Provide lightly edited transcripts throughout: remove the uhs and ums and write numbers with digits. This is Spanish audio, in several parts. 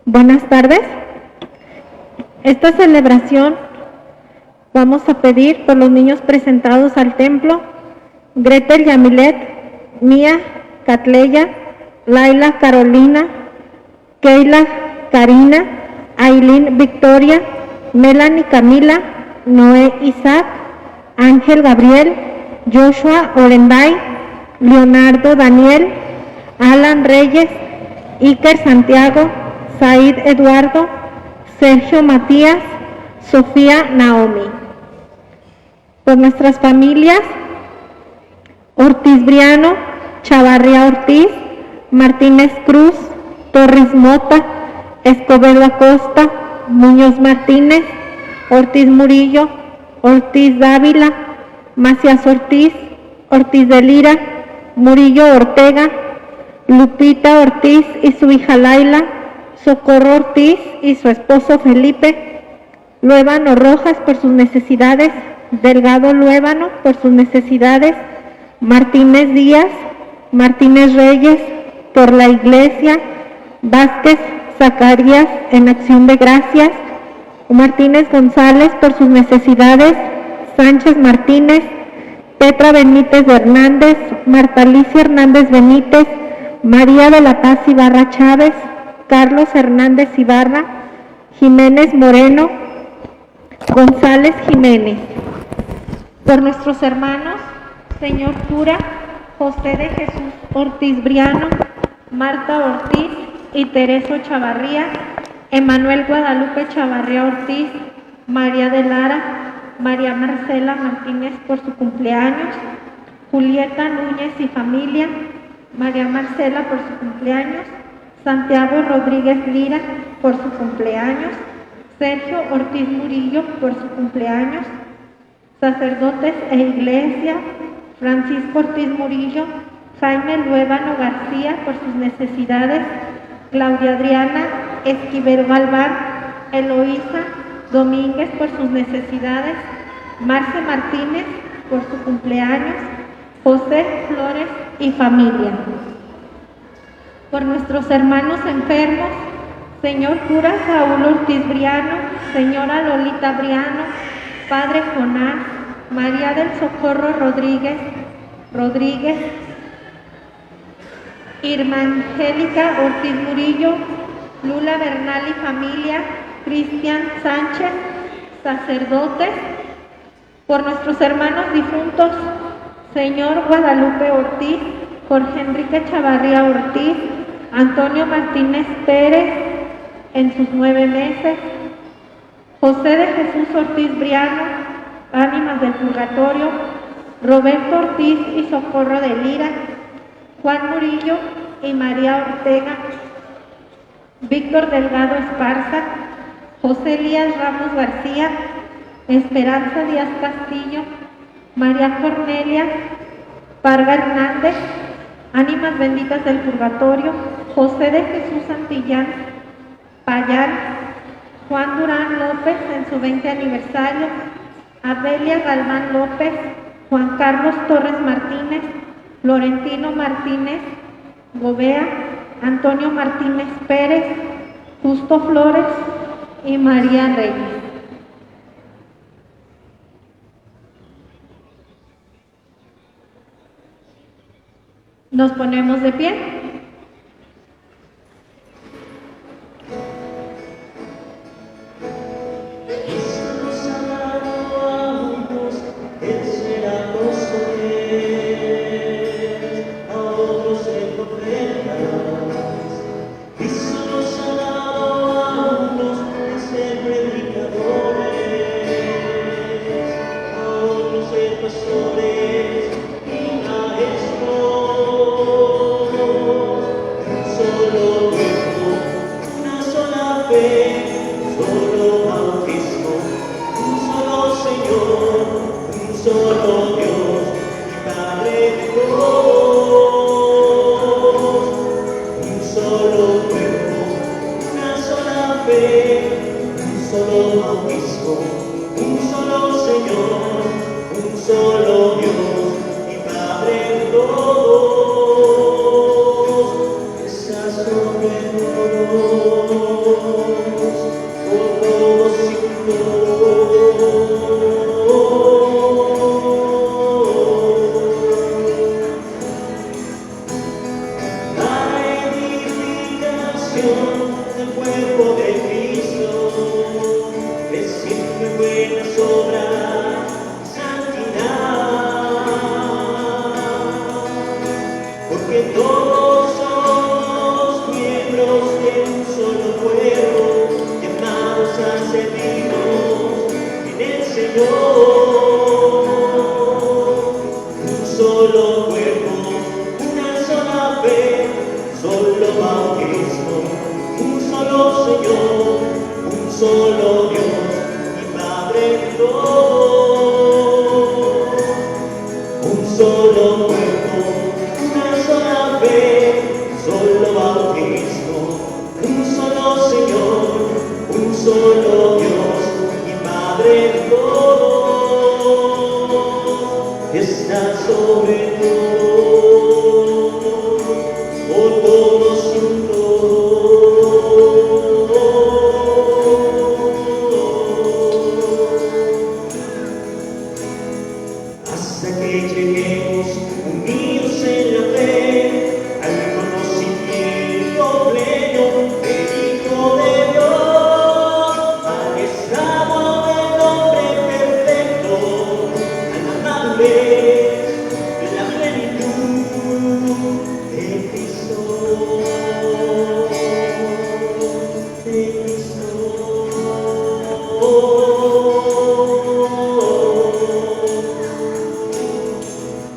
Buenas tardes. Esta celebración vamos a pedir por los niños presentados al templo: Gretel Yamilet, Mía Catleya, Laila Carolina, Keila Karina, Aileen Victoria, Melanie Camila, Noé Isaac, Ángel Gabriel, Joshua Orenday, Leonardo Daniel, Alan Reyes, Iker Santiago, Said Eduardo, Sergio Matías, Sofía Naomi. Por nuestras familias: Ortiz Briano, Chavarría Ortiz, Martínez Cruz, Torres Mota, Escobedo Acosta, Muñoz Martínez, Ortiz Murillo, Ortiz Dávila, Macías Ortiz, Ortiz de Lira, Murillo Ortega, Lupita Ortiz y su hija Laila, Socorro Ortiz y su esposo Felipe, Luébano Rojas por sus necesidades, Delgado Luébano por sus necesidades, Martínez Díaz, Martínez Reyes por la iglesia, Vázquez Zacarías en acción de gracias, Martínez González por sus necesidades, Sánchez Martínez, Petra Benítez Hernández, Marta Alicia Hernández Benítez, María de la Paz Ibarra Chávez, Carlos Hernández Ibarra, Jiménez Moreno, González Jiménez. Por nuestros hermanos, señor cura José de Jesús Ortiz Briano, Marta Ortiz y Tereso Chavarría, Emanuel Guadalupe Chavarría Ortiz, María de Lara, María Marcela Martínez por su cumpleaños, Julieta Núñez y familia, María Marcela por su cumpleaños, Santiago Rodríguez Lira por su cumpleaños, Sergio Ortiz Murillo por su cumpleaños, sacerdotes e iglesia, Francisco Ortiz Murillo, Jaime Luébano García por sus necesidades, Claudia Adriana Esquivel Galván, Eloísa Domínguez por sus necesidades, Marce Martínez por su cumpleaños, José Flores y familia. Por nuestros hermanos enfermos, señor cura Saúl Ortiz Briano, señora Lolita Briano, padre Jonás, María del Socorro Rodríguez, Irma Angélica Ortiz Murillo, Lula Bernal y familia, Cristian Sánchez, sacerdotes. Por nuestros hermanos difuntos, señor Guadalupe Ortiz, Jorge Enrique Chavarría Ortiz, Antonio Martínez Pérez en sus 9 meses, José de Jesús Ortiz Briano, ánimas del purgatorio, Roberto Ortiz y Socorro de Lira, Juan Murillo y María Ortega, Víctor Delgado Esparza, José Elías Ramos García, Esperanza Díaz Castillo, María Cornelia Parga Hernández, ánimas benditas del purgatorio, José de Jesús Santillán Payán, Juan Durán López en su 20 aniversario, Abelia Galván López, Juan Carlos Torres Martínez, Florentino Martínez Gobea, Antonio Martínez Pérez, Justo Flores y María Reyes. Nos ponemos de pie. Pastores y maestros. del cuerpo de Cristo, es siempre buenas obras, santidad, porque todos somos miembros de un solo cuerpo, llamados a servirnos en el Señor. Un solo cuerpo, una sola fe, solo bautismo, un solo Señor, un solo Dios y Padre de todos. Un solo cuerpo, una sola fe, solo bautismo, un solo Señor, un solo Dios y Padre de todos. Está sobre todo, por todos juntos. Hasta que lleguemos unidos en la fe al conocimiento pleno del Hijo de Dios, al estado del hombre perfecto, a la madurez de la plenitud de Cristo. De Cristo.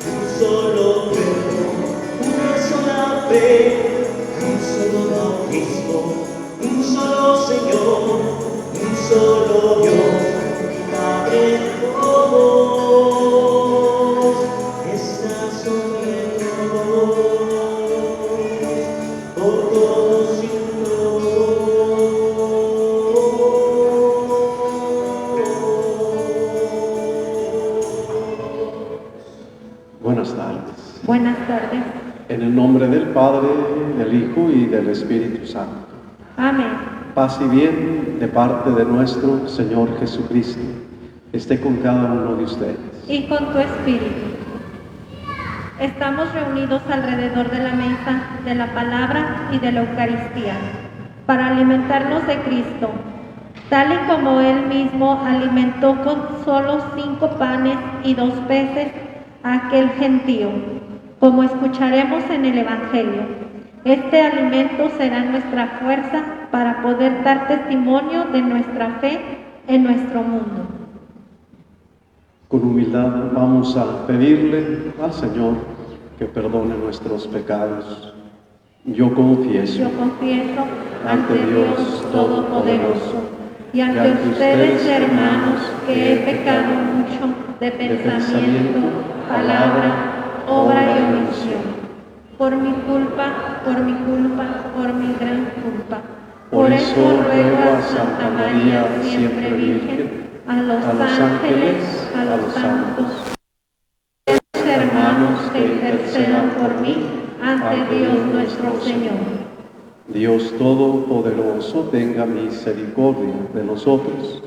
Un solo cuerpo, una sola fe, un solo bautismo, un solo Señor, un solo Dios y Padre de todos. Está sobre todos, por todos y Buenas tardes. Buenas tardes. En el nombre del Padre, del Hijo y del Espíritu Santo. Amén. Paz y bien de parte de nuestro Señor Jesucristo esté con cada uno de ustedes. Y con tu espíritu. Estamos reunidos alrededor de la mesa de la palabra y de la Eucaristía para alimentarnos de Cristo, tal y como Él mismo alimentó con solo 5 panes y 2 peces a aquel gentío, como escucharemos en el Evangelio. Este alimento será nuestra fuerza para poder dar testimonio de nuestra fe en nuestro mundo. Con humildad vamos a pedirle al Señor que perdone nuestros pecados. Yo confieso Ante Dios Todopoderoso y ante ustedes, hermanos, que he pecado mucho de pensamiento, palabra, obra y omisión. Por mi culpa, por mi gran culpa. Por eso ruego a Santa María, siempre Virgen, a los ángeles, a los santos, a los hermanos que intercedan por mí ante Dios nuestro Señor. Dios Todopoderoso tenga misericordia de nosotros,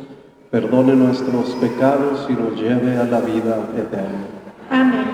perdone nuestros pecados y nos lleve a la vida eterna. Amén.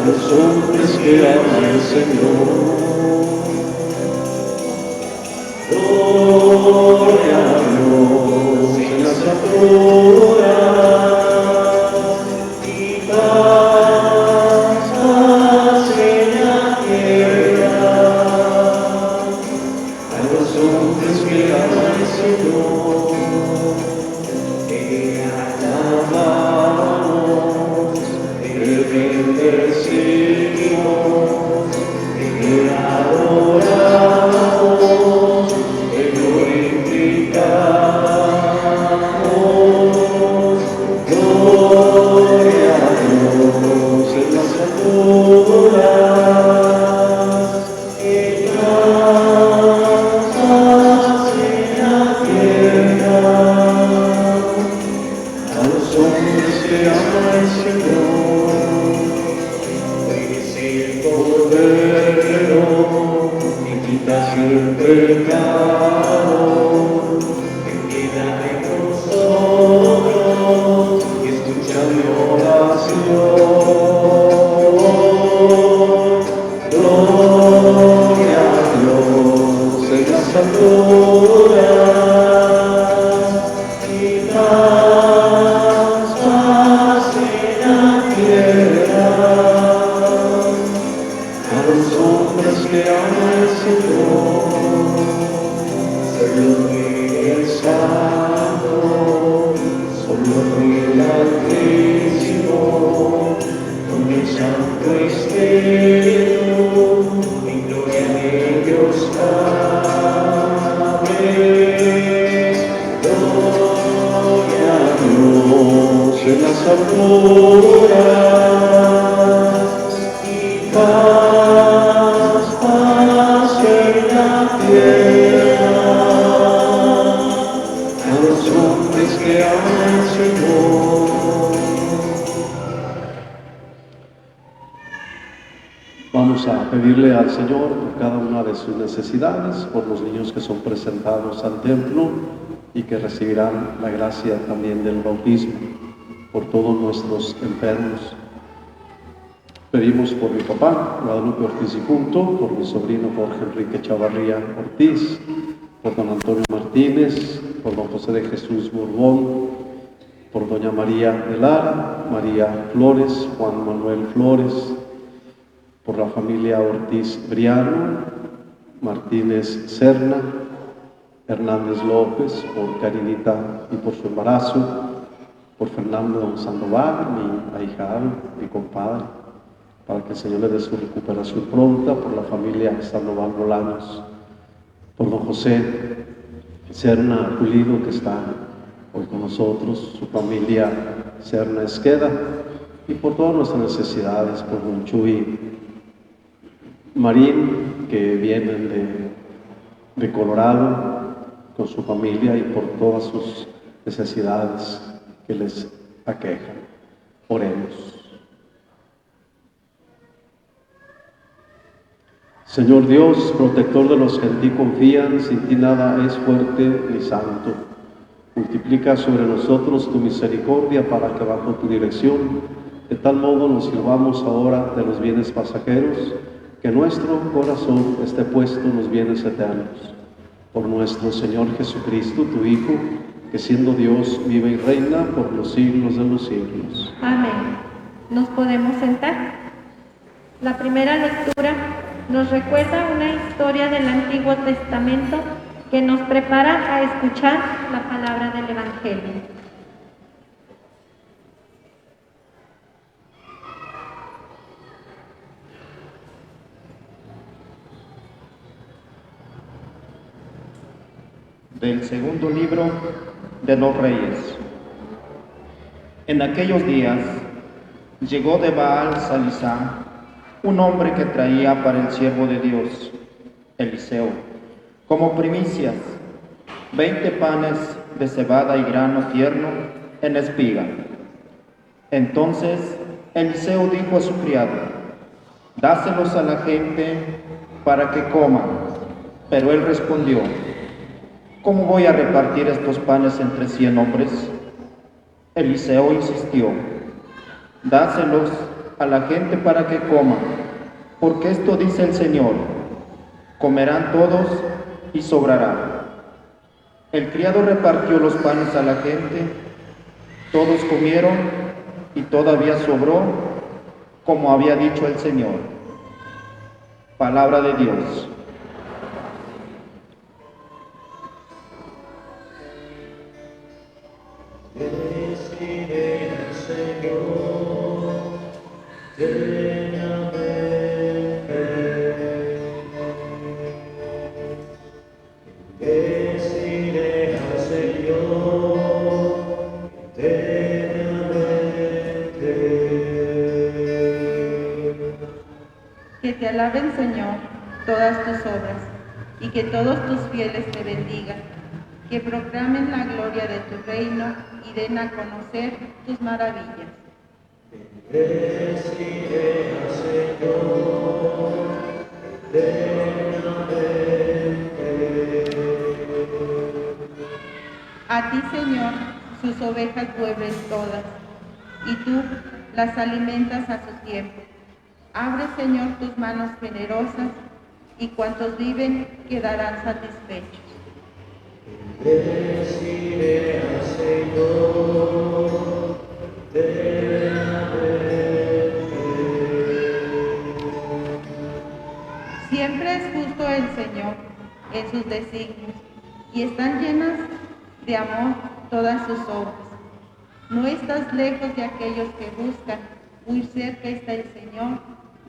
Los hombres que ama el Señor. Gloria a Dios en las alturas y paz en la tierra a los hombres que aman al Señor. Alabamos, bendecimos, adoramos, glorificamos. Gloria a Dios en las alturas y paz en la tierra a los hombres que aman al Señor. Es el Cordero que quitas el pecado, que queda en nosotros y escucha mi oración. Gloria a Dios en las alturas y paz en la tierra a los hombres que aman al Señor. Solo el Santo, solo el Altísimo, con el Santo Espíritu, en gloria de Dios Padre. Gloria a Dios en las alturas y paz en la tierra a los hombres que aman al Señor. Vamos a pedirle al Señor por cada una de sus necesidades, por los niños que son presentados al templo y que recibirán la gracia también del bautismo, por todos nuestros enfermos. Pedimos por mi papá, Guadalupe Ortiz y Punto, por mi sobrino Jorge Enrique Chavarría Ortiz, por don Antonio Martínez, por don José de Jesús Borbón, por doña María de Lara, María Flores, Juan Manuel Flores, por la familia Ortiz Briano, Martínez Serna, Hernández López, por Carinita y por su embarazo, por Fernando Sandoval, mi ahijado, mi compadre, para que el Señor le dé su recuperación pronta, por la familia Sandoval Bolaños, por don José Serna Pulido, que está hoy con nosotros, su familia Serna Esqueda, y por todas nuestras necesidades, por don Chuy Marín, que vienen de Colorado con su familia, y por todas sus necesidades que les aquejan. Oremos. Señor Dios, protector de los que en ti confían, sin ti nada es fuerte ni santo. Multiplica sobre nosotros tu misericordia para que bajo tu dirección, de tal modo nos sirvamos ahora de los bienes pasajeros, que nuestro corazón esté puesto en los bienes eternos. Por nuestro Señor Jesucristo, tu Hijo, que siendo Dios vive y reina por los siglos de los siglos. Amén. ¿Nos podemos sentar? La primera lectura nos recuerda una historia del Antiguo Testamento que nos prepara a escuchar la palabra del Evangelio. Del segundo libro de los Reyes. En aquellos días llegó de Baal Salisá un hombre que traía para el siervo de Dios, Eliseo, como primicias 20 panes de cebada y grano tierno en espiga. Entonces Eliseo dijo a su criado: dáselos a la gente para que coman. Pero él respondió: ¿cómo voy a repartir estos panes entre 100 hombres? Eliseo insistió: dáselos a la gente para que coman. Porque esto dice el Señor: comerán todos y sobrará. El criado repartió los panes a la gente, todos comieron y todavía sobró, como había dicho el Señor. Palabra de Dios. Deciré al Señor, lléname fe. Deciré al Señor, eternamente. Que te alaben, Señor, todas tus obras, y que todos tus fieles te bendigan, que proclamen la gloria de tu reino y den a conocer tus maravillas. Deciré al Señor, eternamente. A ti, Señor, sus ovejas vuelven todas, y tú las alimentas a su tiempo. Abre, Señor, tus manos generosas, y cuantos viven quedarán satisfechos. Deciré al Señor, eternamente. Siempre es justo el Señor en sus designios, y están llenas de amor todas sus obras. No estás lejos de aquellos que buscan, muy cerca está el Señor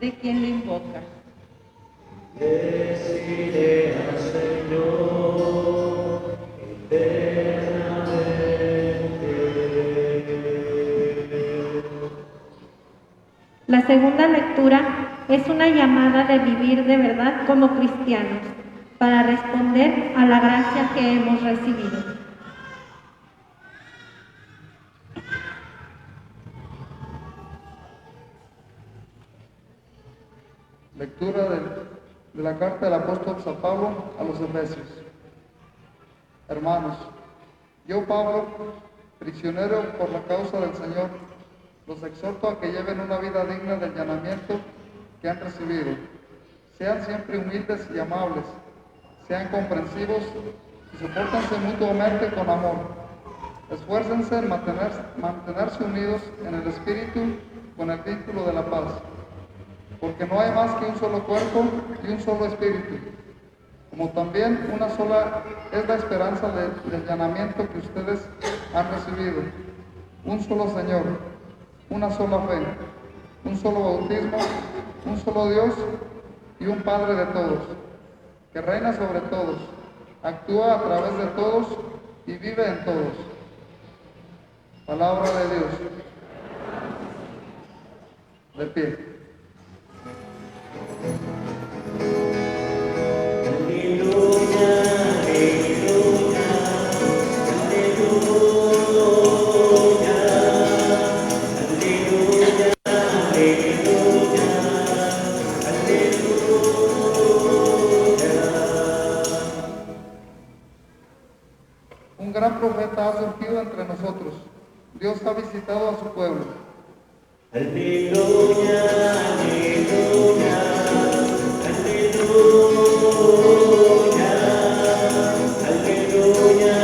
de quien lo invoca. Deciré al Señor, eternamente. La segunda lectura es una llamada de vivir de verdad como cristianos, para responder a la gracia que hemos recibido. Lectura de la carta del apóstol San Pablo a los Efesios. Hermanos, yo Pablo, prisionero por la causa del Señor, los exhorto a que lleven una vida digna del llamamiento que han recibido. Sean siempre humildes y amables, sean comprensivos y soportense mutuamente con amor. Esfuércense en mantenerse unidos en el Espíritu con el vínculo de la paz. Porque no hay más que un solo cuerpo y un solo espíritu, como también una sola es la esperanza del llamamiento que ustedes han recibido. Un solo Señor, una sola fe, un solo bautismo, un solo Dios y un Padre de todos, que reina sobre todos, actúa a través de todos y vive en todos. Palabra de Dios. De pie. Aleluya, aleluya, aleluya, aleluya, aleluya. Un gran profeta ha surgido entre nosotros. Dios ha visitado a su pueblo. Aleluya, aleluya, aleluya, aleluya,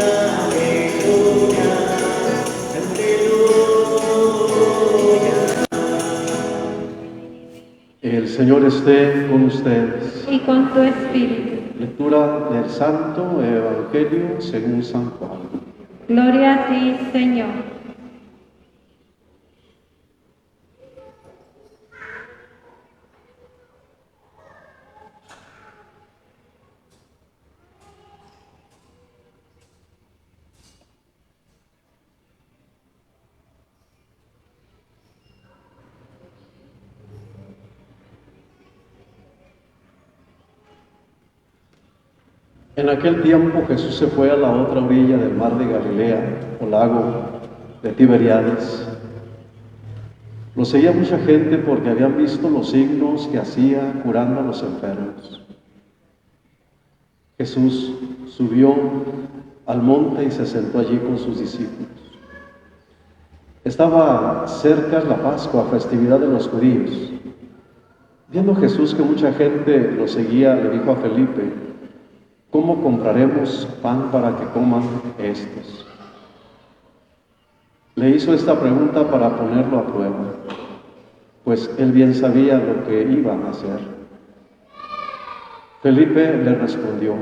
aleluya, aleluya. El Señor esté con ustedes. Y con tu espíritu. Lectura del Santo Evangelio según San Juan. Gloria a ti, Señor. En aquel tiempo Jesús se fue a la otra orilla del mar de Galilea, o lago de Tiberíades. Lo seguía mucha gente porque habían visto los signos que hacía curando a los enfermos. Jesús subió al monte y se sentó allí con sus discípulos. Estaba cerca la Pascua, festividad de los judíos. Viendo Jesús que mucha gente lo seguía, le dijo a Felipe: ¿cómo compraremos pan para que coman estos? Le hizo esta pregunta para ponerlo a prueba, pues él bien sabía lo que iban a hacer. Felipe le respondió: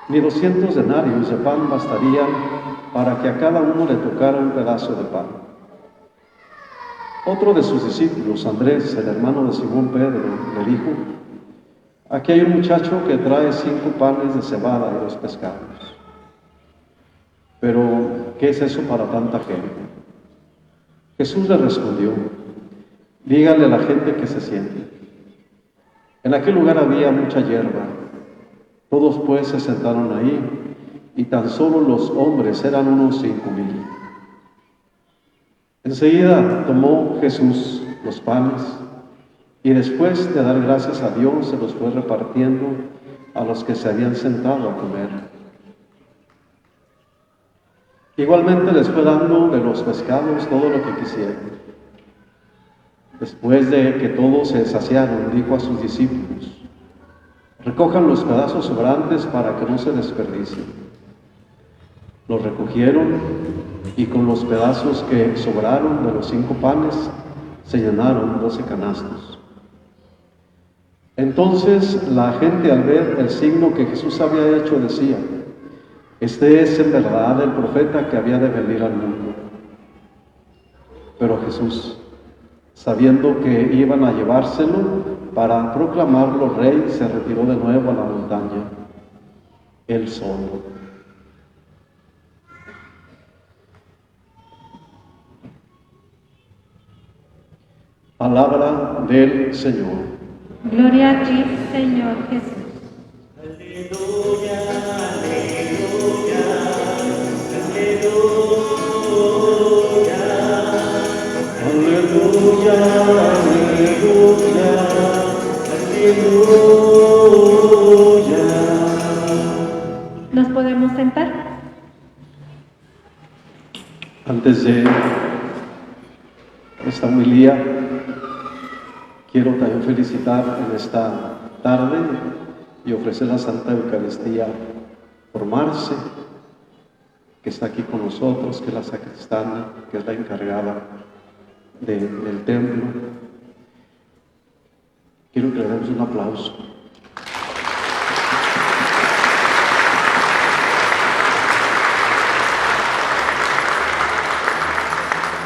ni 200 denarios de pan bastarían para que a cada uno le tocara un pedazo de pan. Otro de sus discípulos, Andrés, el hermano de Simón Pedro, le dijo: aquí hay un muchacho que trae 5 panes de cebada y 2 pescados. Pero, ¿qué es eso para tanta gente? Jesús le respondió: díganle a la gente que se siente. En aquel lugar había mucha hierba. Todos pues se sentaron ahí, y tan solo los hombres eran unos 5,000. Enseguida tomó Jesús los panes, y después de dar gracias a Dios, se los fue repartiendo a los que se habían sentado a comer. Igualmente les fue dando de los pescados todo lo que quisieran. Después de que todos se saciaron, dijo a sus discípulos: recojan los pedazos sobrantes para que no se desperdicien. Los recogieron, y con los pedazos que sobraron de los 5 panes se llenaron 12 canastos. Entonces la gente, al ver el signo que Jesús había hecho, decía: este es en verdad el profeta que había de venir al mundo. Pero Jesús, sabiendo que iban a llevárselo para proclamarlo rey, se retiró de nuevo a la montaña, él solo. Palabra del Señor. Gloria a ti, Señor Jesús. Aleluya, aleluya, aleluya, aleluya, aleluya, aleluya. ¿Nos podemos sentar? Antes de esta homilía, quiero también felicitar en esta tarde y ofrecer la Santa Eucaristía por Marce, que está aquí con nosotros, que es la sacristana, que es la encargada del templo. Quiero que le demos un aplauso.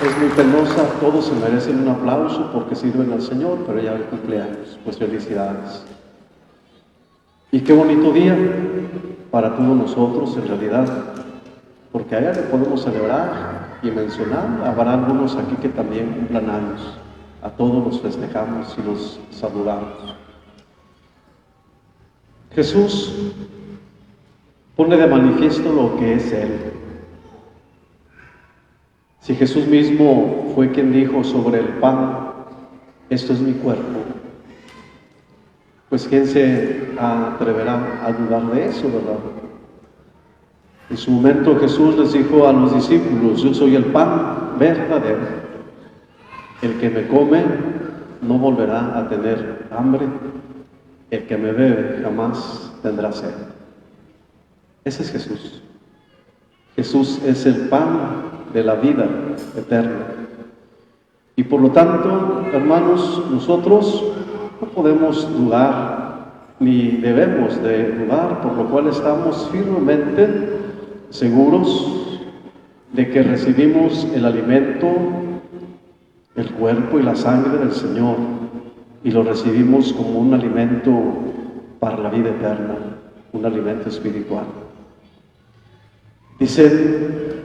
Es muy penosa, todos se merecen un aplauso porque sirven al Señor, pero ya el cumpleaños, pues felicidades. Y qué bonito día para todos nosotros en realidad, porque allá le podemos celebrar y mencionar. Habrá algunos aquí que también cumplan años, a todos los festejamos y los saludamos. Jesús pone de manifiesto lo que es Él. Si Jesús mismo fue quien dijo sobre el pan: esto es mi cuerpo, pues ¿quién se atreverá a dudar de eso, verdad? En su momento Jesús les dijo a los discípulos: yo soy el pan verdadero. El que me come no volverá a tener hambre, el que me bebe jamás tendrá sed. Ese es Jesús. Jesús es el pan de la vida eterna. Y por lo tanto, hermanos, nosotros no podemos dudar, ni debemos de dudar, por lo cual estamos firmemente seguros de que recibimos el alimento, el cuerpo y la sangre del Señor, y lo recibimos como un alimento para la vida eterna, un alimento espiritual. Dicen,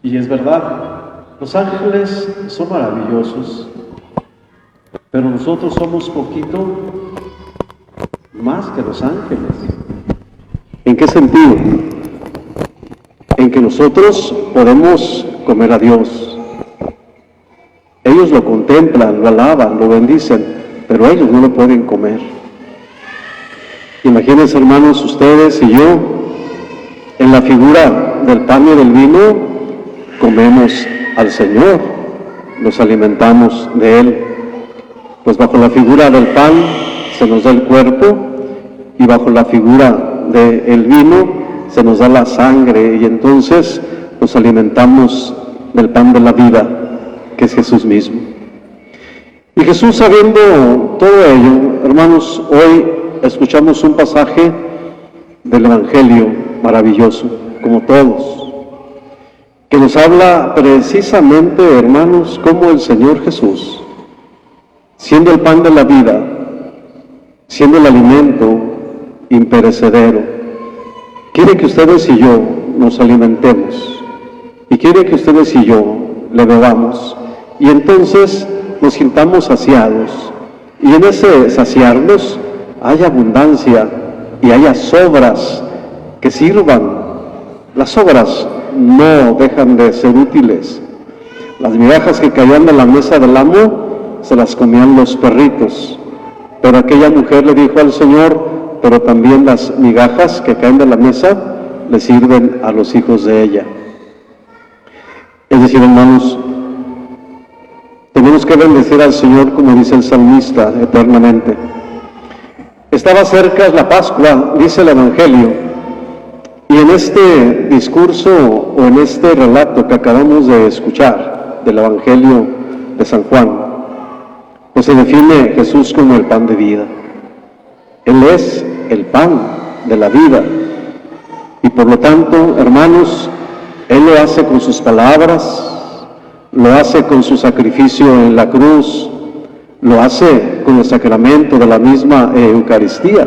y es verdad, los ángeles son maravillosos, pero nosotros somos poquito más que los ángeles. ¿En qué sentido? En que nosotros podemos comer a Dios. Ellos lo contemplan, lo alaban, lo bendicen, pero ellos no lo pueden comer. Imagínense, hermanos, ustedes y yo, en la figura del pan y del vino, comemos al Señor, nos alimentamos de Él. Pues bajo la figura del pan se nos da el cuerpo y bajo la figura del vino se nos da la sangre, y entonces nos alimentamos del pan de la vida, que es Jesús mismo. Y Jesús, sabiendo todo ello, hermanos, hoy escuchamos un pasaje del Evangelio maravilloso, como todos, que nos habla precisamente, hermanos, cómo el Señor Jesús, siendo el pan de la vida, siendo el alimento imperecedero, quiere que ustedes y yo nos alimentemos, y quiere que ustedes y yo le bebamos, y entonces nos sintamos saciados, y en ese saciarnos haya abundancia y haya sobras que sirvan. Las sobras no dejan de ser útiles. Las migajas que caían de la mesa del amo se las comían los perritos, pero aquella mujer le dijo al Señor: pero también las migajas que caen de la mesa le sirven a los hijos de ella. Es decir, hermanos, tenemos que bendecir al Señor, como dice el salmista, eternamente. Estaba cerca la Pascua, dice el Evangelio, y en este discurso o en este relato que acabamos de escuchar del Evangelio de San Juan, pues se define Jesús como el pan de vida. Él es el pan de la vida, y por lo tanto, hermanos, Él lo hace con sus palabras, lo hace con su sacrificio en la cruz, lo hace con el sacramento de la misma Eucaristía.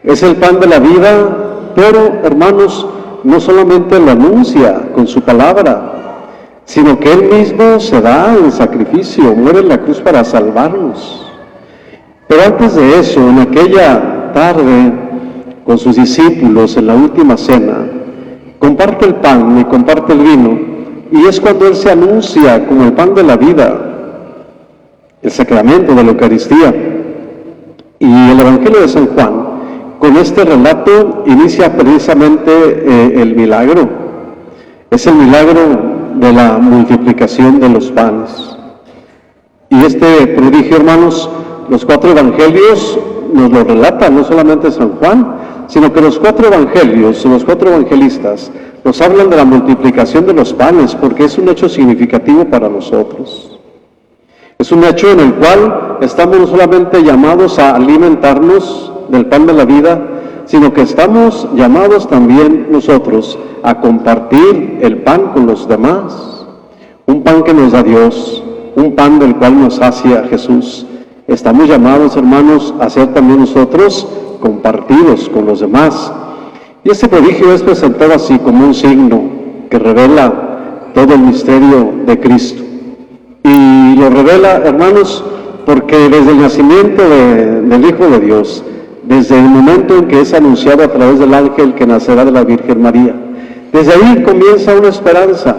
Es el pan de la vida, pero, hermanos, no solamente lo anuncia con su palabra, sino que Él mismo se da en sacrificio, muere en la cruz para salvarnos. Pero antes de eso, en aquella tarde, con sus discípulos en la última cena, comparte el pan y comparte el vino, y es cuando Él se anuncia como el pan de la vida, el sacramento de la Eucaristía. Y el Evangelio de San Juan, con este relato, inicia precisamente el milagro. Es el milagro de la multiplicación de los panes. Y este prodigio, hermanos, los 4 evangelios nos lo relatan, no solamente San Juan, sino que los 4 evangelios, los 4 evangelistas, nos hablan de la multiplicación de los panes, porque es un hecho significativo para nosotros. Es un hecho en el cual estamos no solamente llamados a alimentarnos del pan de la vida, sino que estamos llamados también nosotros a compartir el pan con los demás. Un pan que nos da Dios, un pan del cual nos sacia Jesús. Estamos llamados, hermanos, a ser también nosotros compartidos con los demás. Y este prodigio es presentado así como un signo que revela todo el misterio de Cristo. Y lo revela, hermanos, porque desde el nacimiento del Hijo de Dios, desde el momento en que es anunciado a través del ángel que nacerá de la Virgen María, desde ahí comienza una esperanza.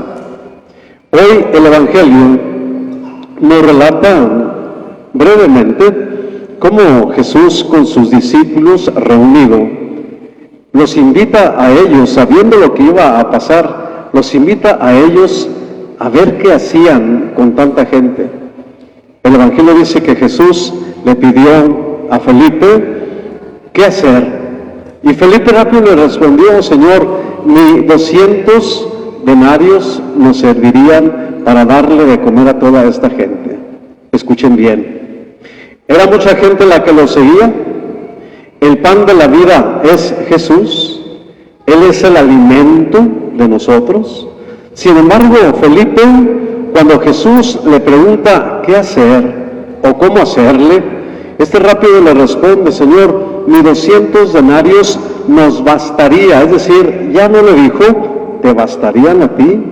Hoy el Evangelio nos relata brevemente cómo Jesús, con sus discípulos reunidos, los invita a ellos, sabiendo lo que iba a pasar, los invita a ellos a ver qué hacían con tanta gente. El Evangelio dice que Jesús le pidió a Felipe qué hacer, y Felipe rápido le respondió: Señor, ni 200 denarios nos servirían para darle de comer a toda esta gente. Escuchen bien, era mucha gente la que lo seguía. El pan de la vida es Jesús, Él es el alimento de nosotros. Sin embargo, Felipe, cuando Jesús le pregunta qué hacer o cómo hacerle, rápido le responde: Señor, ni 200 denarios nos bastaría. Es decir, ya no le dijo, te bastarían a ti,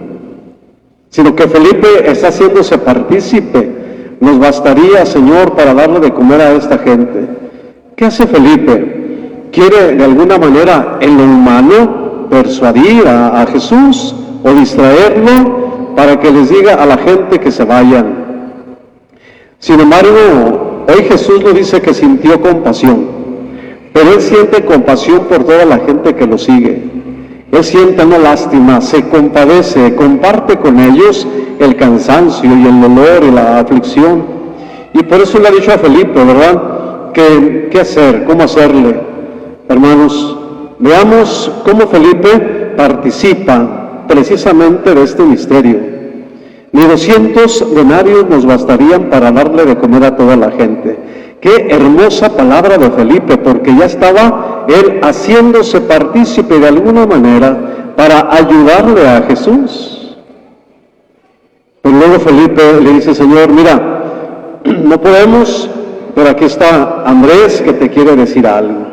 sino que Felipe está haciéndose partícipe. Nos bastaría, Señor, para darle de comer a esta gente. ¿Qué hace Felipe? Quiere de alguna manera en lo humano persuadir a Jesús o distraerlo para que les diga a la gente que se vayan. Sin embargo, hoy Jesús nos dice que sintió compasión, pero Él siente compasión por toda la gente que lo sigue. Él siente una lástima, se compadece, comparte con ellos el cansancio y el dolor y la aflicción. Y por eso le ha dicho a Felipe, ¿verdad? ¿Qué hacer? ¿Cómo hacerle? Hermanos, veamos cómo Felipe participa precisamente de este misterio. Ni 200 denarios nos bastarían para darle de comer a toda la gente. Qué hermosa palabra de Felipe, porque ya estaba él haciéndose partícipe de alguna manera para ayudarle a Jesús. Pero luego Felipe le dice, Señor, mira, no podemos, pero aquí está Andrés que te quiere decir algo.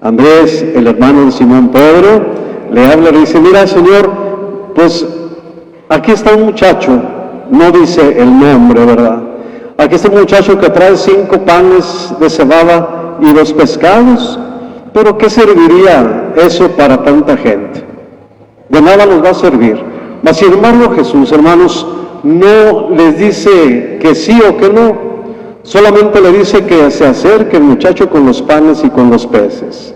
Andrés, el hermano de Simón Pedro, le habla y le dice, mira, Señor, pues aquí está un muchacho, no dice el nombre, ¿verdad? Aquí está un muchacho que trae 5 panes de cebada y 2 pescados, pero ¿qué serviría eso para tanta gente? De nada nos va a servir. Mas sin embargo Jesús, hermanos, no les dice que sí o que no, solamente le dice que se acerque el muchacho con los panes y con los peces.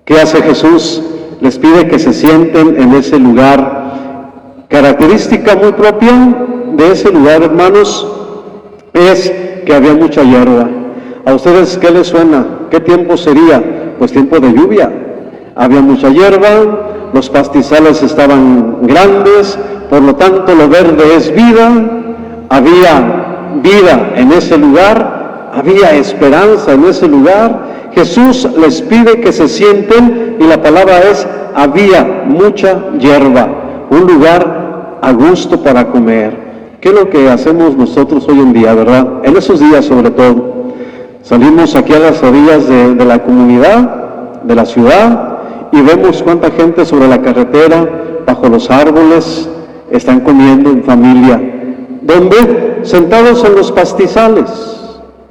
¿Qué hace Jesús? Les pide que se sienten en ese lugar. Característica muy propia de ese lugar, hermanos, es que había mucha hierba. ¿A ustedes qué les suena? ¿Qué tiempo sería? Pues tiempo de lluvia. Había mucha hierba, los pastizales estaban grandes, por lo tanto lo verde es vida, había vida en ese lugar, había esperanza en ese lugar. Jesús les pide que se sienten y la palabra es, había mucha hierba, un lugar a gusto para comer. ¿Qué es lo que hacemos nosotros hoy en día, verdad? En esos días sobre todo. Salimos aquí a las orillas de la comunidad, de la ciudad, y vemos cuánta gente sobre la carretera, bajo los árboles, están comiendo en familia. ¿Dónde? Sentados en los pastizales.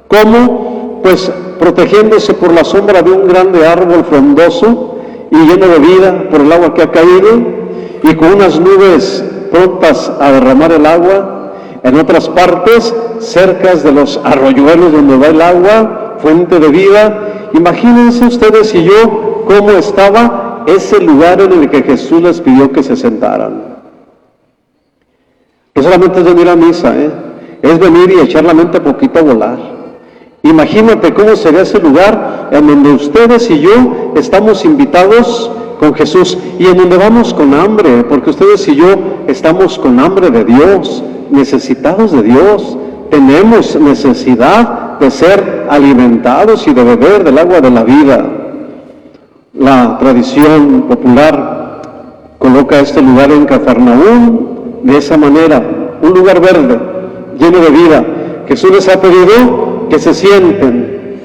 ¿Cómo? Pues protegiéndose por la sombra de un grande árbol frondoso y lleno de vida por el agua que ha caído, y con unas nubes prontas a derramar el agua. En otras partes, cerca de los arroyuelos donde va el agua, fuente de vida. Imagínense ustedes y yo cómo estaba ese lugar en el que Jesús les pidió que se sentaran. No solamente es venir a misa, es venir y echar la mente poquito a volar. Imagínate cómo sería ese lugar en donde ustedes y yo estamos invitados con Jesús y en donde vamos con hambre, porque ustedes y yo estamos con hambre de Dios, necesitados de Dios, tenemos necesidad de ser alimentados y de beber del agua de la vida. La tradición popular coloca este lugar en Cafarnaúm de esa manera, un lugar verde, lleno de vida. Jesús les ha pedido que se sienten.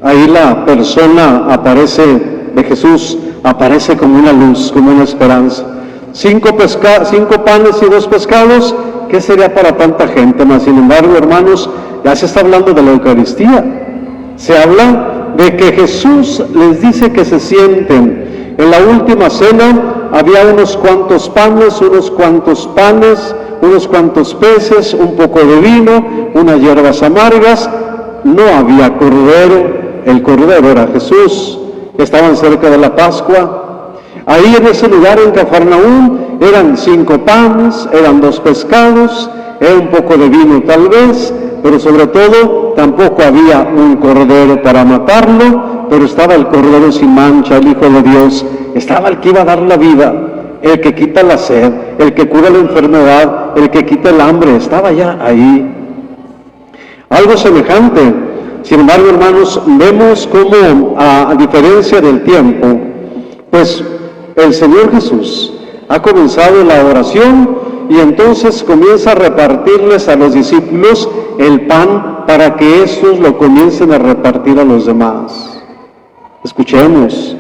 Ahí la persona de Jesús aparece como una luz, como una esperanza. 5 panes y 2 pescados, ¿qué sería para tanta gente? Mas sin embargo, hermanos, ya se está hablando de la Eucaristía. Se habla de que Jesús les dice que se sienten. En la última cena había unos cuantos panes, unos cuantos peces, un poco de vino, unas hierbas amargas. No había cordero, el cordero era Jesús. Estaban cerca de la Pascua. Ahí en ese lugar en Cafarnaúm eran 5 panes, eran 2 pescados, era un poco de vino tal vez, pero sobre todo tampoco había un cordero para matarlo, pero estaba el cordero sin mancha, el Hijo de Dios, estaba el que iba a dar la vida, el que quita la sed, el que cura la enfermedad, el que quita el hambre, estaba ya ahí. Algo semejante. Sin embargo, hermanos, vemos cómo, a diferencia del tiempo, pues el Señor Jesús ha comenzado la oración y entonces comienza a repartirles a los discípulos el pan para que estos lo comiencen a repartir a los demás. Escuchemos.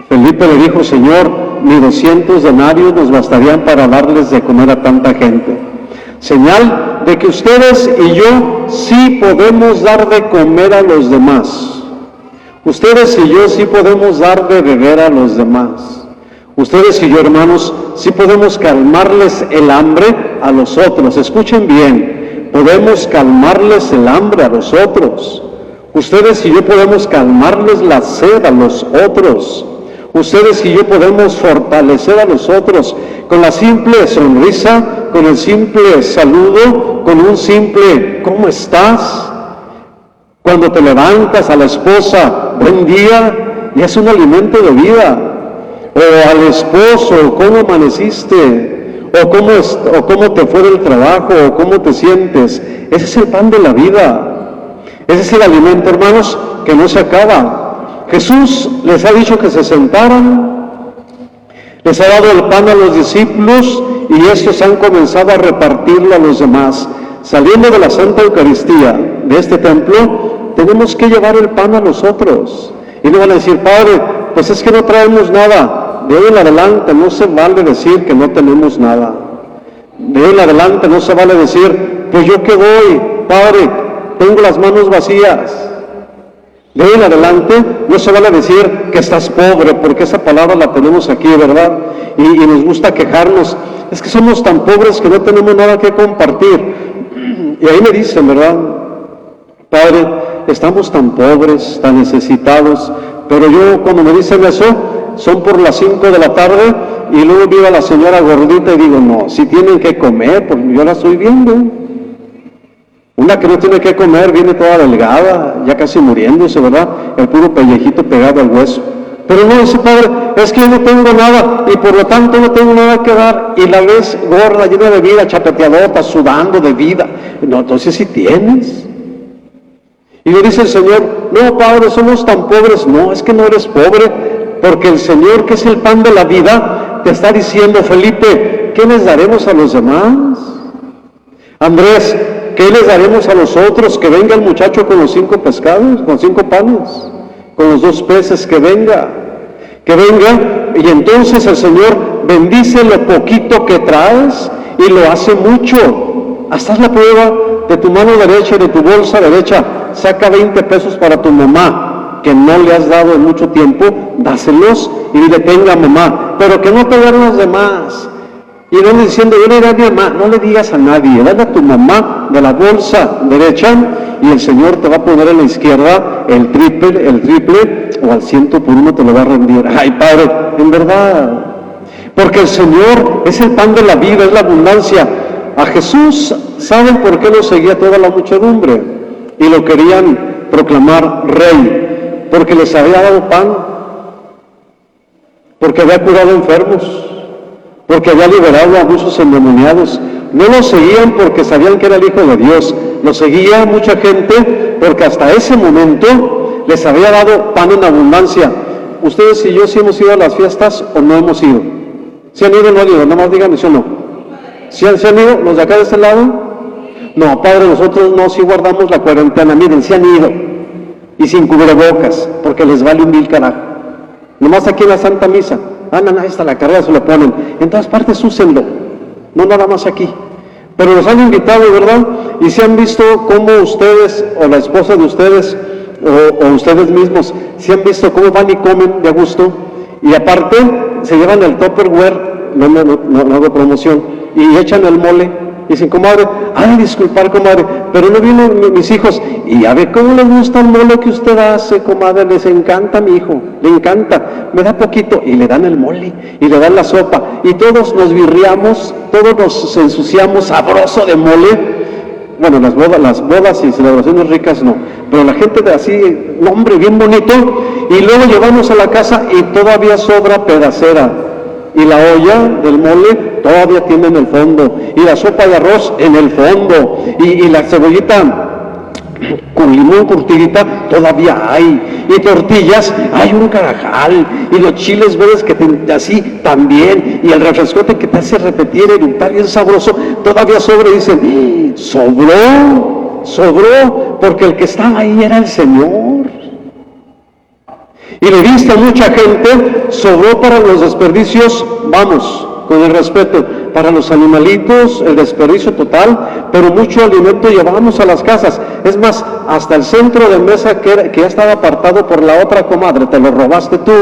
Felipe le dijo, Señor, ni 200 denarios nos bastarían para darles de comer a tanta gente. Señal de que ustedes y yo sí podemos dar de comer a los demás. Ustedes y yo sí podemos dar de beber a los demás. Ustedes y yo, hermanos, sí podemos calmarles el hambre a los otros. Escuchen bien, podemos calmarles el hambre a los otros. Ustedes y yo podemos calmarles la sed a los otros. Ustedes y yo podemos fortalecer a los otros con la simple sonrisa, con el simple saludo, con un simple ¿cómo estás? Cuando te levantas, a la esposa, buen día, y es un alimento de vida. O al esposo, ¿cómo amaneciste? O cómo te fue del trabajo, o cómo te sientes. Ese es el pan de la vida. Ese es el alimento, hermanos, que no se acaba. Jesús les ha dicho que se sentaran, les ha dado el pan a los discípulos y estos han comenzado a repartirlo a los demás. Saliendo de la Santa Eucaristía de este templo, tenemos que llevar el pan a los otros. Y no van a decir, Padre, pues es que no traemos nada. De hoy en adelante no se vale decir que no tenemos nada. De hoy en adelante no se vale decir, pues yo qué doy, Padre, tengo las manos vacías. De hoy en adelante no se vale decir que estás pobre, porque esa palabra la tenemos aquí, ¿verdad? Y nos gusta quejarnos. Es que somos tan pobres que no tenemos nada que compartir. Y ahí me dicen, ¿verdad? Padre, estamos tan pobres, tan necesitados, pero yo cuando me dicen eso, son por las 5 de la tarde y luego viene la señora gordita y digo, no, si tienen que comer, porque yo la estoy viendo. Una que no tiene que comer, viene toda delgada, ya casi muriéndose, ¿verdad? El puro pellejito pegado al hueso. Pero no, dice, Padre, es que yo no tengo nada y por lo tanto no tengo nada que dar. Y la ves gorda, llena de vida, chapeteadota, sudando de vida. No, entonces sí tienes. Y le dice el Señor, no, Padre, somos tan pobres. No, es que no eres pobre, porque el Señor, que es el pan de la vida, te está diciendo, Felipe, ¿qué les daremos a los demás? Andrés, ¿qué les daremos a los otros? Que venga el muchacho con los 5 pescados, con 5 panes, con los 2 peces, que venga, y entonces el Señor bendice lo poquito que traes y lo hace mucho. Hasta haz la prueba de tu mano derecha y de tu bolsa derecha, saca 20 pesos para tu mamá, que no le has dado en mucho tiempo, dáselos y dile, tenga mamá, pero que no te den los demás. Y no le diciendo, yo le diré a mi mamá, no le digas a nadie, dale a tu mamá de la bolsa derecha y el Señor te va a poner en la izquierda el triple o al 100 por 1 te lo va a rendir. Ay, Padre, en verdad, porque el Señor es el pan de la vida, es la abundancia. A Jesús, ¿saben por qué lo seguía toda la muchedumbre? Y lo querían proclamar rey, porque les había dado pan, porque había curado enfermos, porque había liberado a muchos endemoniados. No lo seguían porque sabían que era el Hijo de Dios, lo seguía mucha gente porque hasta ese momento les había dado pan en abundancia. Ustedes y yo, ¿sí hemos ido a las fiestas o no hemos ido? ¿Sí han ido o no han ido? Nada más díganme, ¿sí o no? ¿Sí han ido los de acá de este lado? No, Padre, nosotros no, sí guardamos la cuarentena. Miren, sí han ido y sin cubrebocas, porque les vale un mil carajo. Nomás aquí en la Santa Misa, ahí está la carrera, se lo ponen. En todas partes úsenlo, no nada más aquí. Pero los han invitado, ¿verdad? Y se han visto cómo ustedes, o la esposa de ustedes, o ustedes mismos, se han visto cómo van y comen de a gusto. Y aparte, se llevan el Tupperware, no hago promoción, y echan el mole. Y dicen, comadre, disculpar, comadre, pero no vienen mis hijos. Y a ver, ¿cómo les gusta el mole que usted hace, comadre? Les encanta, mi hijo, le encanta. Me da poquito, y le dan el mole, y le dan la sopa. Y todos nos birriamos, todos nos ensuciamos, sabroso de mole. Bueno, las bodas y celebraciones ricas no. Pero la gente de así, hombre, bien bonito. Y luego llevamos a la casa y todavía sobra pedacera. Y la olla del mole todavía tiene en el fondo, y la sopa de arroz en el fondo, y la cebollita con limón curtidita todavía hay, y tortillas, hay un carajal, y los chiles verdes que así también, y el refrescote que te hace repetir, eructar bien sabroso, todavía sobra. Y dicen, sobró, porque el que estaba ahí era el Señor. Y le diste a mucha gente, sobró para los desperdicios, vamos, con el respeto, para los animalitos, el desperdicio total, pero mucho alimento llevábamos a las casas. Es más, hasta el centro de mesa que ya estaba apartado por la otra comadre, te lo robaste tú.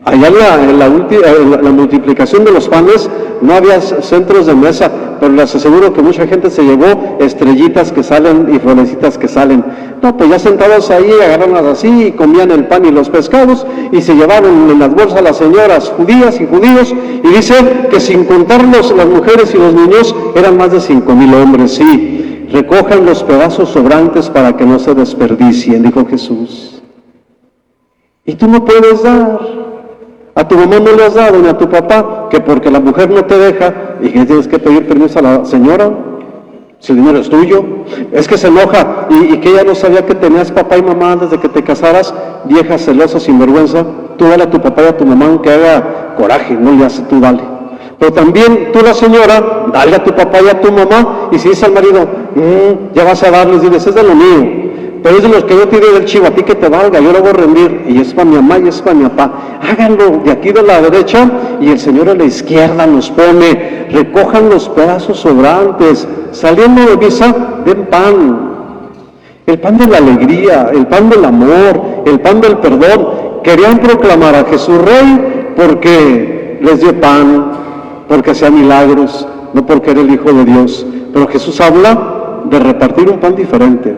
Allá en la multiplicación de los panes no había centros de mesa, pero les aseguro que mucha gente se llevó estrellitas que salen y florecitas que salen. No, pues ya sentados ahí, agarraron así y comían el pan y los pescados y se llevaron en las bolsas las señoras judías y judíos, y dicen que sin contarlos las mujeres y los niños eran más de 5,000 hombres, sí. recojan los pedazos sobrantes para que no se desperdicien, dijo Jesús. Y tú no puedes dar. A tu mamá no le has dado, ni a tu papá, que porque la mujer no te deja, y que tienes que pedir permiso a la señora, si el dinero es tuyo. Es que se enoja, y que ella no sabía que tenías papá y mamá antes de que te casaras, vieja celosa, sinvergüenza. Tú dale a tu papá y a tu mamá, aunque haga coraje, no le hace, tú dale. Pero también tú, la señora, dale a tu papá y a tu mamá, y si dice al marido, ya vas a darles, diles, es de lo mío, pero es de los que yo tiré del chivo, a ti que te valga, yo lo voy a rendir, y es para mi mamá y es para mi papá. Háganlo de aquí de la derecha, y el Señor a la izquierda nos pone, recojan los pedazos sobrantes, saliendo de misa, den pan, el pan de la alegría, el pan del amor, el pan del perdón. Querían proclamar a Jesús Rey porque les dio pan, porque hacía milagros, no porque era el Hijo de Dios. Pero Jesús habla de repartir un pan diferente,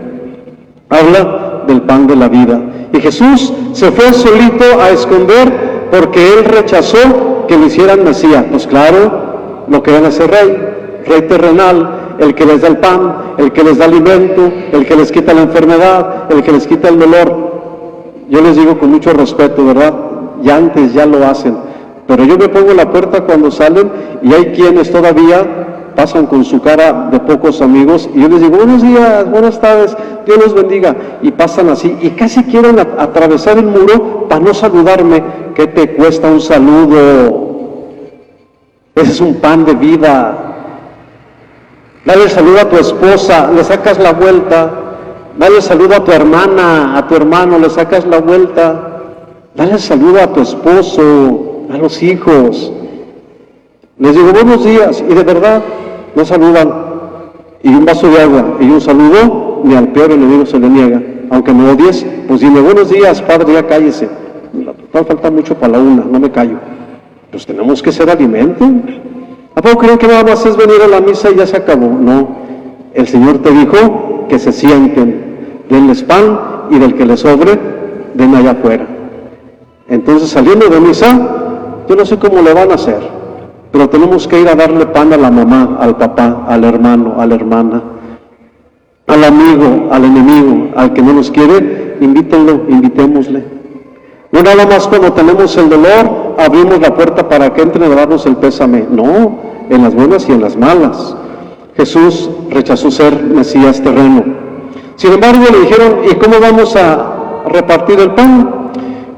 habla del pan de la vida. Y Jesús se fue solito a esconder porque Él rechazó que lo hicieran Mesías. Pues claro, lo querían hacer rey terrenal, el que les da el pan, el que les da alimento, el que les quita la enfermedad, el que les quita el dolor. Yo les digo con mucho respeto, ¿verdad? Ya antes ya lo hacen, pero yo me pongo en la puerta cuando salen y hay quienes todavía pasan con su cara de pocos amigos y yo les digo, buenos días, buenas tardes, Dios los bendiga, y pasan así y casi quieren atravesar el muro para no saludarme. ¿Qué te cuesta un saludo? Ese es un pan de vida. Dale el saludo a tu esposa, le sacas la vuelta. Dale el saludo a tu hermana, a tu hermano, le sacas la vuelta. Dale el saludo a tu esposo, a los hijos. Les digo buenos días y de verdad no saludan. Y un vaso de agua y un saludo, ni al peor enemigo se le niega. Aunque me odies, pues dime buenos días, padre, ya cállese. No falta mucho para la una, no me callo. Pues tenemos que ser alimento. ¿A poco creen que nada más es venir a la misa y ya se acabó? No, el Señor te dijo que se sienten, denles pan y del que les sobre, den allá afuera. Entonces saliendo de misa, yo no sé cómo le van a hacer, pero tenemos que ir a darle pan a la mamá, al papá, al hermano, a la hermana, al amigo, al enemigo, al que no nos quiere, invítenlo, invitémosle. No nada más cuando tenemos el dolor, abrimos la puerta para que entren a darnos el pésame. No, en las buenas y en las malas. Jesús rechazó ser Mesías terreno. Sin embargo, le dijeron, ¿y cómo vamos a repartir el pan?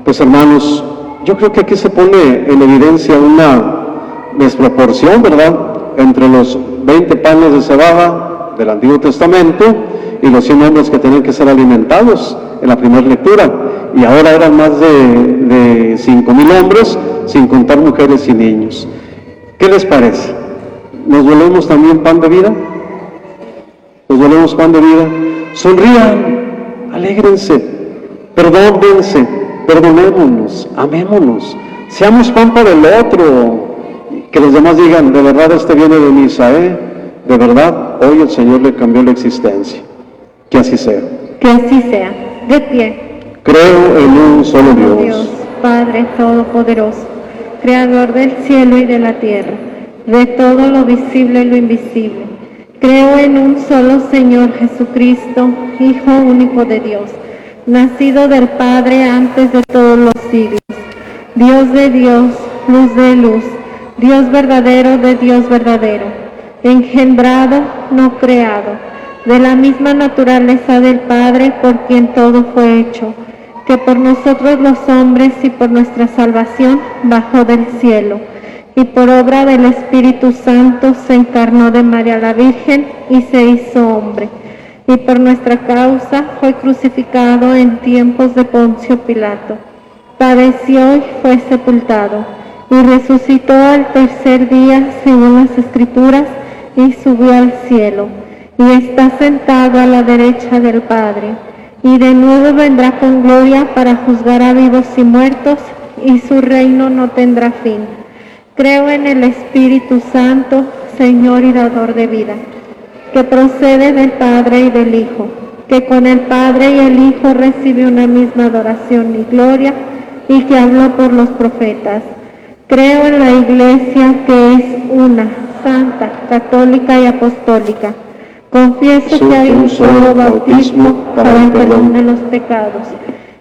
Pues hermanos, yo creo que aquí se pone en evidencia una desproporción, ¿verdad?, entre los 20 panes de cebada del Antiguo Testamento y los 100 hombres que tenían que ser alimentados en la primera lectura. Y ahora eran más de 5,000 hombres, sin contar mujeres y niños. ¿Qué les parece? ¿Nos volvemos también pan de vida? ¿Nos volvemos pan de vida? Sonrían, alégrense, perdónense, perdonémonos, amémonos, seamos pan para el otro. Que los demás digan, de verdad este viene de misa, de verdad hoy el Señor le cambió la existencia. Que así sea. Que así sea. De pie. Creo en un solo Dios, Padre Todopoderoso, Creador del cielo y de la tierra, de todo lo visible y lo invisible. Creo en un solo Señor Jesucristo, Hijo único de Dios, nacido del Padre antes de todos los siglos, Dios de Dios, luz de luz, Dios verdadero de Dios verdadero, engendrado, no creado, de la misma naturaleza del Padre, por quien todo fue hecho, que por nosotros los hombres y por nuestra salvación bajó del cielo, y por obra del Espíritu Santo se encarnó de María la Virgen y se hizo hombre, y por nuestra causa fue crucificado en tiempos de Poncio Pilato, padeció y fue sepultado, y resucitó al tercer día según las Escrituras, y subió al cielo, y está sentado a la derecha del Padre, y de nuevo vendrá con gloria para juzgar a vivos y muertos, y su reino no tendrá fin. Creo en el Espíritu Santo, Señor y dador de vida, que procede del Padre y del Hijo, que con el Padre y el Hijo recibe una misma adoración y gloria, y que habló por los profetas. Creo en la Iglesia, que es una, santa, católica y apostólica. Confieso que hay un solo bautismo para el perdón de los pecados.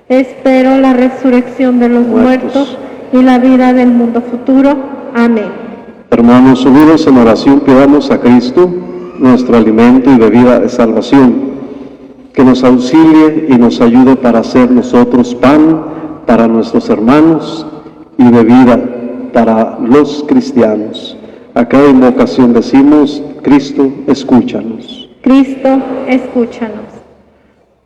Espero la resurrección de los muertos y la vida del mundo futuro. Amén. Hermanos, unidos en oración, pidamos a Cristo, nuestro alimento y bebida de salvación, que nos auxilie y nos ayude para hacer nosotros pan para nuestros hermanos y bebida para los cristianos. A cada invocación decimos: Cristo, escúchanos. Cristo, escúchanos.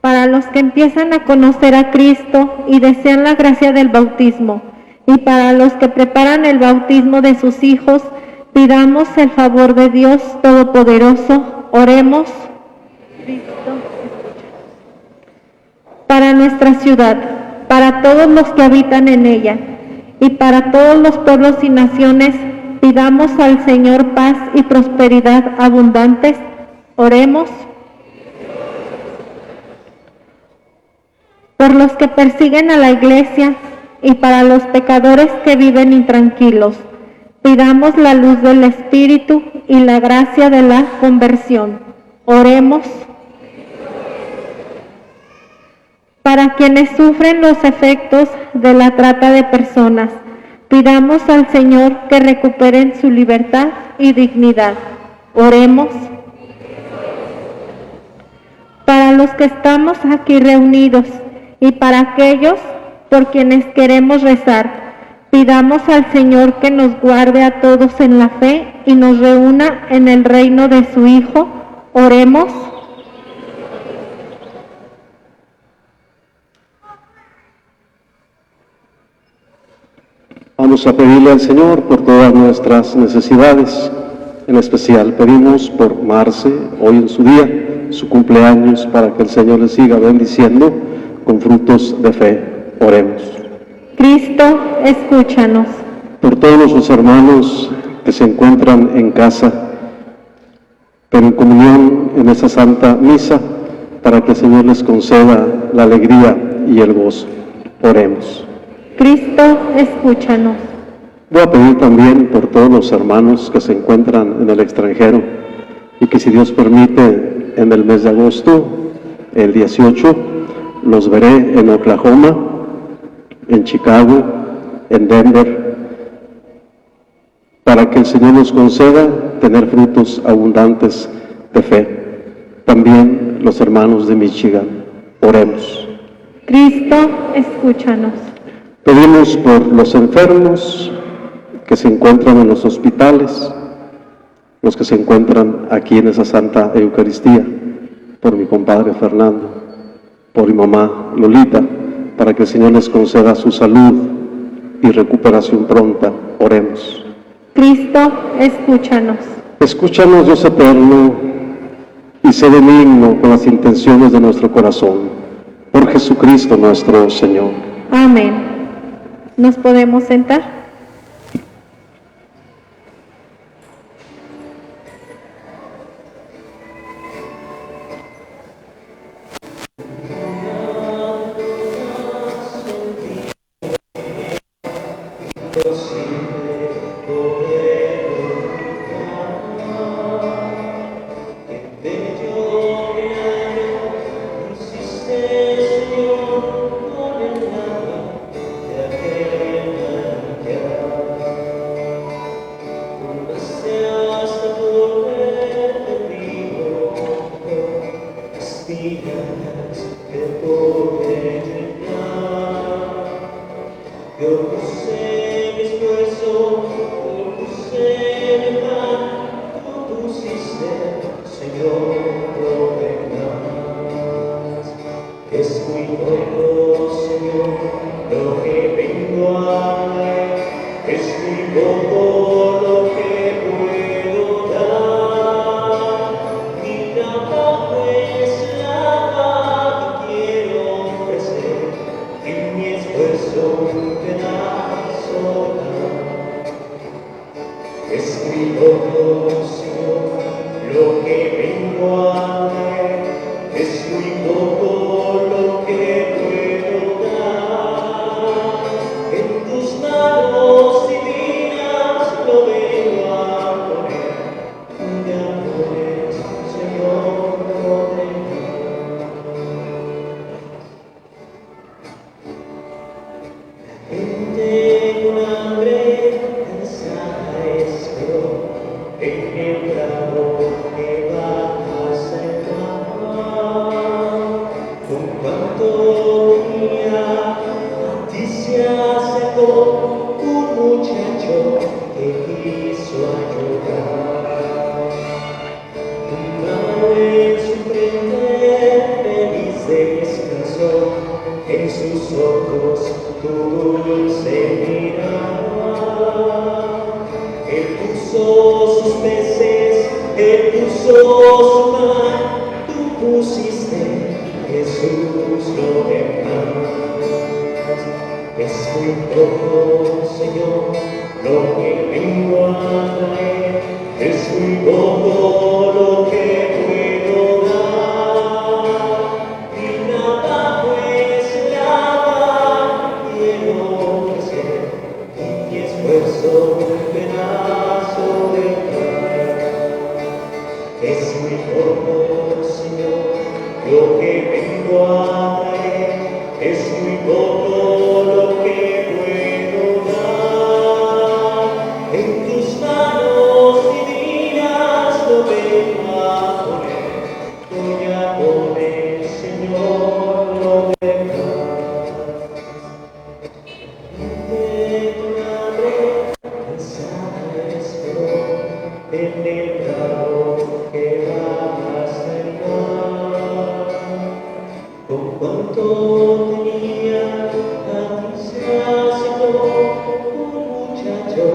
Para los que empiezan a conocer a Cristo y desean la gracia del bautismo, y para los que preparan el bautismo de sus hijos, pidamos el favor de Dios Todopoderoso. Oremos. Cristo, para nuestra ciudad, para todos los que habitan en ella, y para todos los pueblos y naciones, pidamos al Señor paz y prosperidad abundantes. Oremos. Por los que persiguen a la Iglesia y para los pecadores que viven intranquilos, pidamos la luz del Espíritu y la gracia de la conversión. Oremos. Para quienes sufren los efectos de la trata de personas, pidamos al Señor que recuperen su libertad y dignidad. Oremos. Para los que estamos aquí reunidos y para aquellos por quienes queremos rezar, pidamos al Señor que nos guarde a todos en la fe y nos reúna en el reino de su Hijo. Oremos. Vamos a pedirle al Señor por todas nuestras necesidades. En especial pedimos por Marce, hoy en su día, su cumpleaños, para que el Señor le siga bendiciendo con frutos de fe. Oremos. Cristo, escúchanos. Por todos nuestros hermanos que se encuentran en casa, pero en comunión en esta Santa Misa, para que el Señor les conceda la alegría y el gozo. Oremos. Cristo, escúchanos. Voy a pedir también por todos los hermanos que se encuentran en el extranjero y que, si Dios permite, en el mes de agosto, el 18, los veré en Oklahoma, en Chicago, en Denver, para que el Señor nos conceda tener frutos abundantes de fe. También los hermanos de Michigan. Oremos. Cristo, escúchanos. Pedimos por los enfermos que se encuentran en los hospitales, los que se encuentran aquí en esa Santa Eucaristía, por mi compadre Fernando, por mi mamá Lolita, para que el Señor les conceda su salud y recuperación pronta. Oremos. Cristo, escúchanos. Escúchanos, Dios eterno, y sé benigno con las intenciones de nuestro corazón. Por Jesucristo nuestro Señor. Amén. ¿Nos podemos sentar? Señor. Con cuanto tenía, a ti se acercó un muchacho que quiso ayudar. Tu mano en su frente, feliz descansó, en sus ojos tu dulce mirada. Él puso sus peces, Él puso su pan, tú pusiste, Jesús, lo demás. Es muy poco, Señor, lo que vengo a traer, es muy poco lo que puedo dar. Y nada pues nada quiero ofrecer, y mi esfuerzo un pedazo de pan. Es muy poco, Señor, lo que vengo a traer, es muy poco lo que puedo dar. En tus manos divinas lo vengo a poner, voy a poner, Señor, lo demás. De tu madre pensaba esperó en el carro que va hasta el mar. Con cuanto tenía, a ti se acercó un muchacho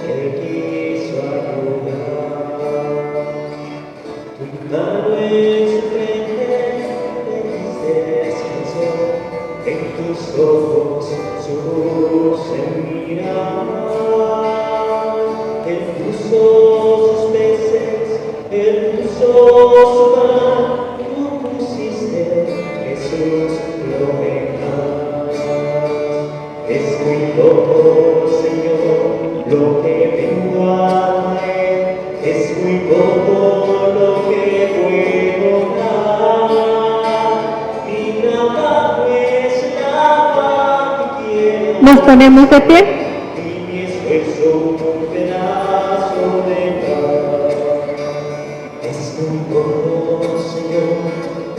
que quiso ayudar. Tu mano en su frente, feliz descansó, en tus ojos su dulce mirada. Él puso sus peces, Él puso su pan, tú pusiste, Jesús, lo demás. Es muy poco, Señor, lo que vengo a traer, es muy poco lo que puedo dar. Y nada pues nada quiero. Nos ponemos de pie. Y mi esfuerzo un pedazo de pan. Es muy poco, Señor,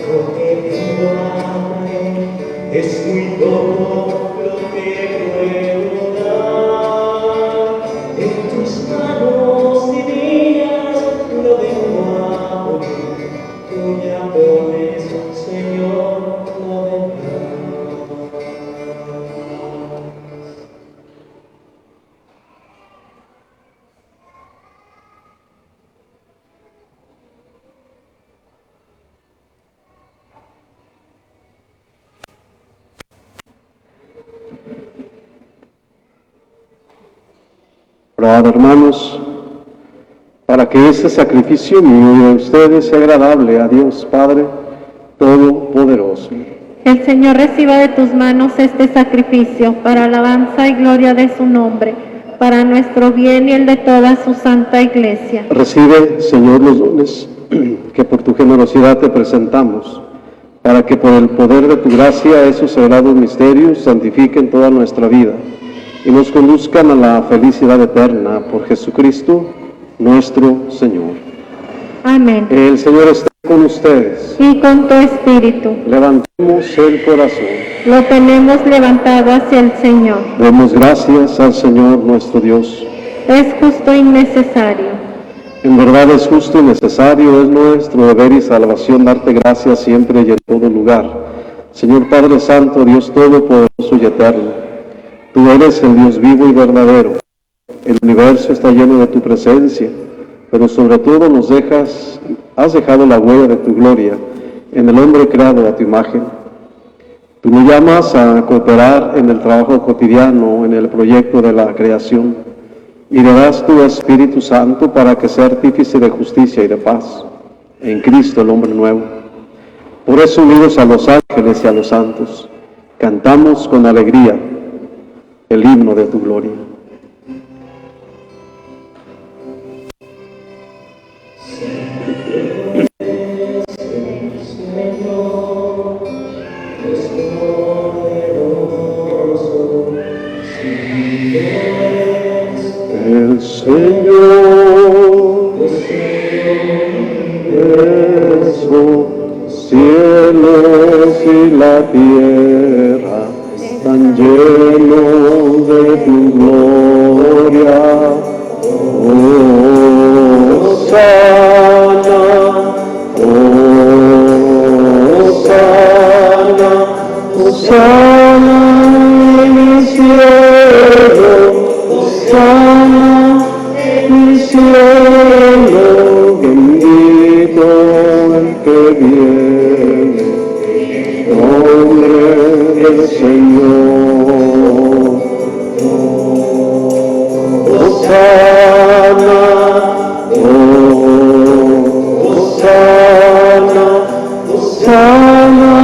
lo que vengo a traer, es muy poco lo que puedo dar. En tus manos divinas lo vengo a poner, tú ya pones, Señor, lo demás. Orad, hermanos, para que este sacrificio mío de ustedes sea agradable a Dios Padre Todopoderoso. El Señor reciba de tus manos este sacrificio para alabanza y gloria de su nombre, para nuestro bien y el de toda su santa iglesia. Recibe, Señor, los dones que por tu generosidad te presentamos, para que por el poder de tu gracia esos sagrados misterios santifiquen toda nuestra vida y nos conduzcan a la felicidad eterna por Jesucristo, nuestro Señor. Amén. El Señor esté con ustedes. Y con tu espíritu. Levantemos el corazón. Lo tenemos levantado hacia el Señor. Demos gracias al Señor nuestro Dios. Es justo y necesario. En verdad es justo y necesario, es nuestro deber y salvación darte gracias siempre y en todo lugar. Señor Padre Santo, Dios Todopoderoso y Eterno, tú eres el Dios vivo y verdadero. El universo está lleno de tu presencia, pero sobre todo has dejado la huella de tu gloria en el hombre creado a tu imagen. Tú nos llamas a cooperar en el trabajo cotidiano, en el proyecto de la creación, y le das tu Espíritu Santo para que sea artífice de justicia y de paz en Cristo, el hombre nuevo. Por eso, unidos a los ángeles y a los santos, cantamos con alegría el himno de tu gloria. El Señor, eso, cielo cielos y la tierra están llenos de tu gloria. Hosana, Hosana, Hosana en el cielo, Hosana en el cielo, bendito el que viene, nombre del Señor. Hosana, Hosana, Hosana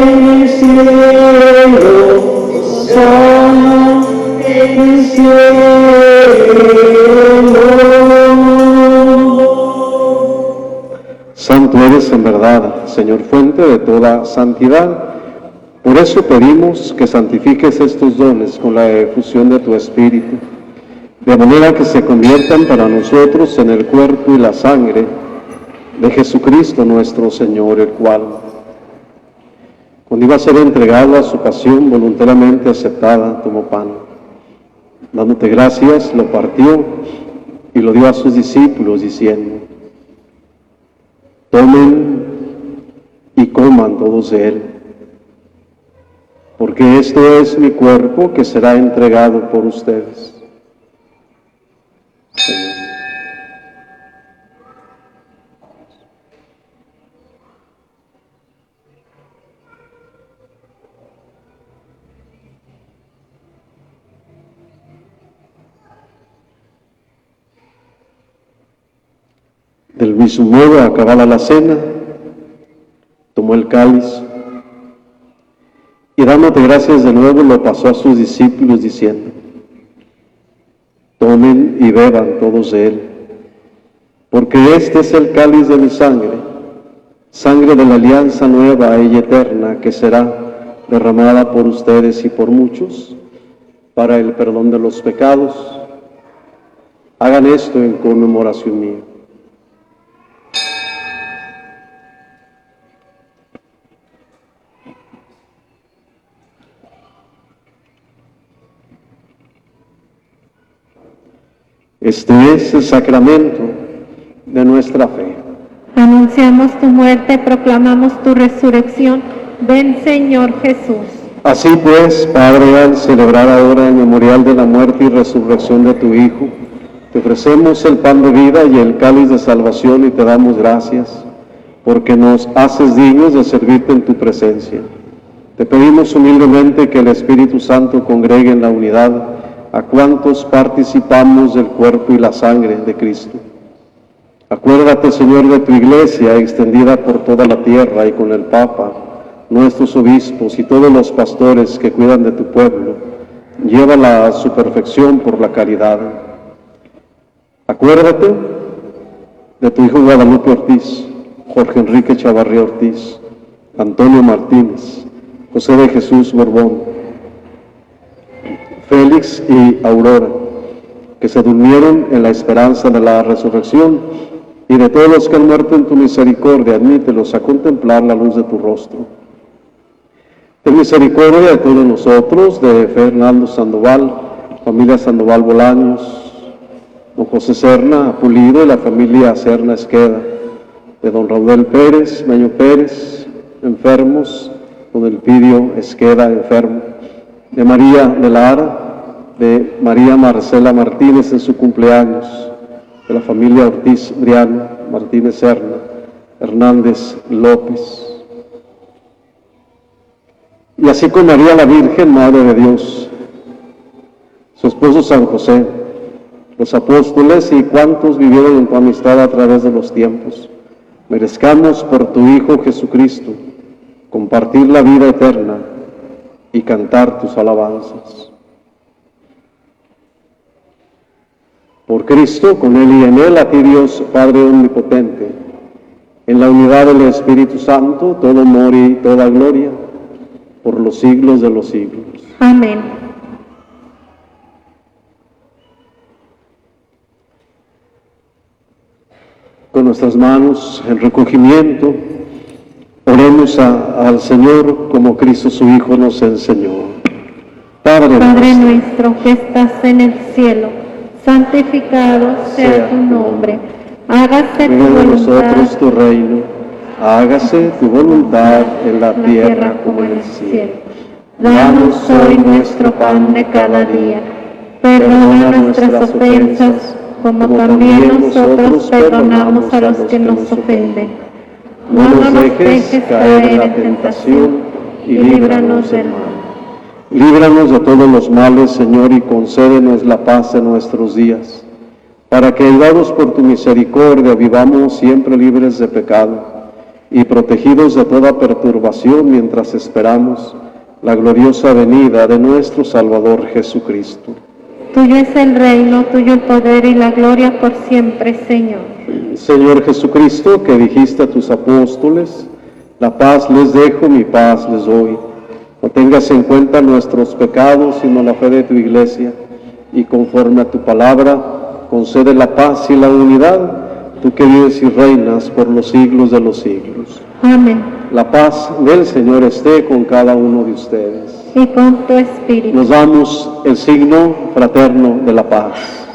en el cielo, Hosana en el cielo. Santo eres en verdad, Señor, fuente de toda santidad. Por eso pedimos que santifiques estos dones con la efusión de tu Espíritu, de manera que se conviertan para nosotros en el cuerpo y la sangre de Jesucristo nuestro Señor, el cual, cuando iba a ser entregado a su pasión voluntariamente aceptada, tomó pan. Dándote gracias, lo partió y lo dio a sus discípulos, diciendo: tomen y coman todos de él, porque esto es mi cuerpo que será entregado por ustedes. Señor. Del mismo modo, acabada la cena, tomó el cáliz y dándote gracias de nuevo lo pasó a sus discípulos diciendo: tomen y beban todos de él, porque este es el cáliz de mi sangre, sangre de la alianza nueva y eterna que será derramada por ustedes y por muchos para el perdón de los pecados. Hagan esto en conmemoración mía. Este es el sacramento de nuestra fe. Anunciamos tu muerte, proclamamos tu resurrección. Ven, Señor Jesús. Así pues, Padre, al celebrar ahora el memorial de la muerte y resurrección de tu Hijo, te ofrecemos el pan de vida y el cáliz de salvación y te damos gracias, porque nos haces dignos de servirte en tu presencia. Te pedimos humildemente que el Espíritu Santo congregue en la unidad a cuantos participamos del cuerpo y la sangre de Cristo. Acuérdate, Señor, de tu Iglesia extendida por toda la tierra y con el Papa, nuestros obispos y todos los pastores que cuidan de tu pueblo. Llévala a su perfección por la caridad. Acuérdate de tu Hijo Guadalupe Ortiz, Jorge Enrique Chavarría Ortiz, Antonio Martínez, José de Jesús Borbón, Félix y Aurora, que se durmieron en la esperanza de la resurrección, y de todos los que han muerto en tu misericordia, admítelos a contemplar la luz de tu rostro. Ten misericordia de todos nosotros, de Fernando Sandoval, familia Sandoval Bolaños, don José Serna Pulido y la familia Serna Esqueda, de don Raudel Pérez, Meño Pérez, enfermos, don Elpidio Esqueda, enfermo, de María de Lara, de María Marcela Martínez en su cumpleaños, de la familia Ortiz Briano, Martínez Serna, Hernández López. Y así con María la Virgen, Madre de Dios, su esposo San José, los apóstoles y cuantos vivieron en tu amistad a través de los tiempos, merezcamos por tu Hijo Jesucristo compartir la vida eterna y cantar tus alabanzas. Por Cristo, con Él y en Él, a ti Dios Padre Omnipotente, en la unidad del Espíritu Santo, todo honor y toda gloria, por los siglos de los siglos. Amén. Con nuestras manos en recogimiento, oremos Oremos al Señor como Cristo su Hijo nos enseñó. Padre nuestro que estás en el cielo, santificado sea tu nombre. Hágase tu Venga de voluntad nosotros tu reino. Hágase tu voluntad en la tierra como en el cielo. Danos hoy nuestro pan de cada día. Perdona nuestras ofensas, como también nosotros perdonamos a los que nos ofenden. No nos dejes caer en la tentación y líbranos del mal. Líbranos de todos los males, Señor, y concédenos la paz en nuestros días, para que, ayudados por tu misericordia, vivamos siempre libres de pecado y protegidos de toda perturbación mientras esperamos la gloriosa venida de nuestro Salvador Jesucristo. Tuyo es el reino, tuyo el poder y la gloria por siempre, Señor. Señor Jesucristo, que dijiste a tus apóstoles, la paz les dejo, mi paz les doy. No tengas en cuenta nuestros pecados, sino la fe de tu Iglesia, y conforme a tu palabra, concede la paz y la unidad, tú que vives y reinas por los siglos de los siglos. Amén. La paz del Señor esté con cada uno de ustedes. Y con tu espíritu. Nos damos el signo fraterno de la paz.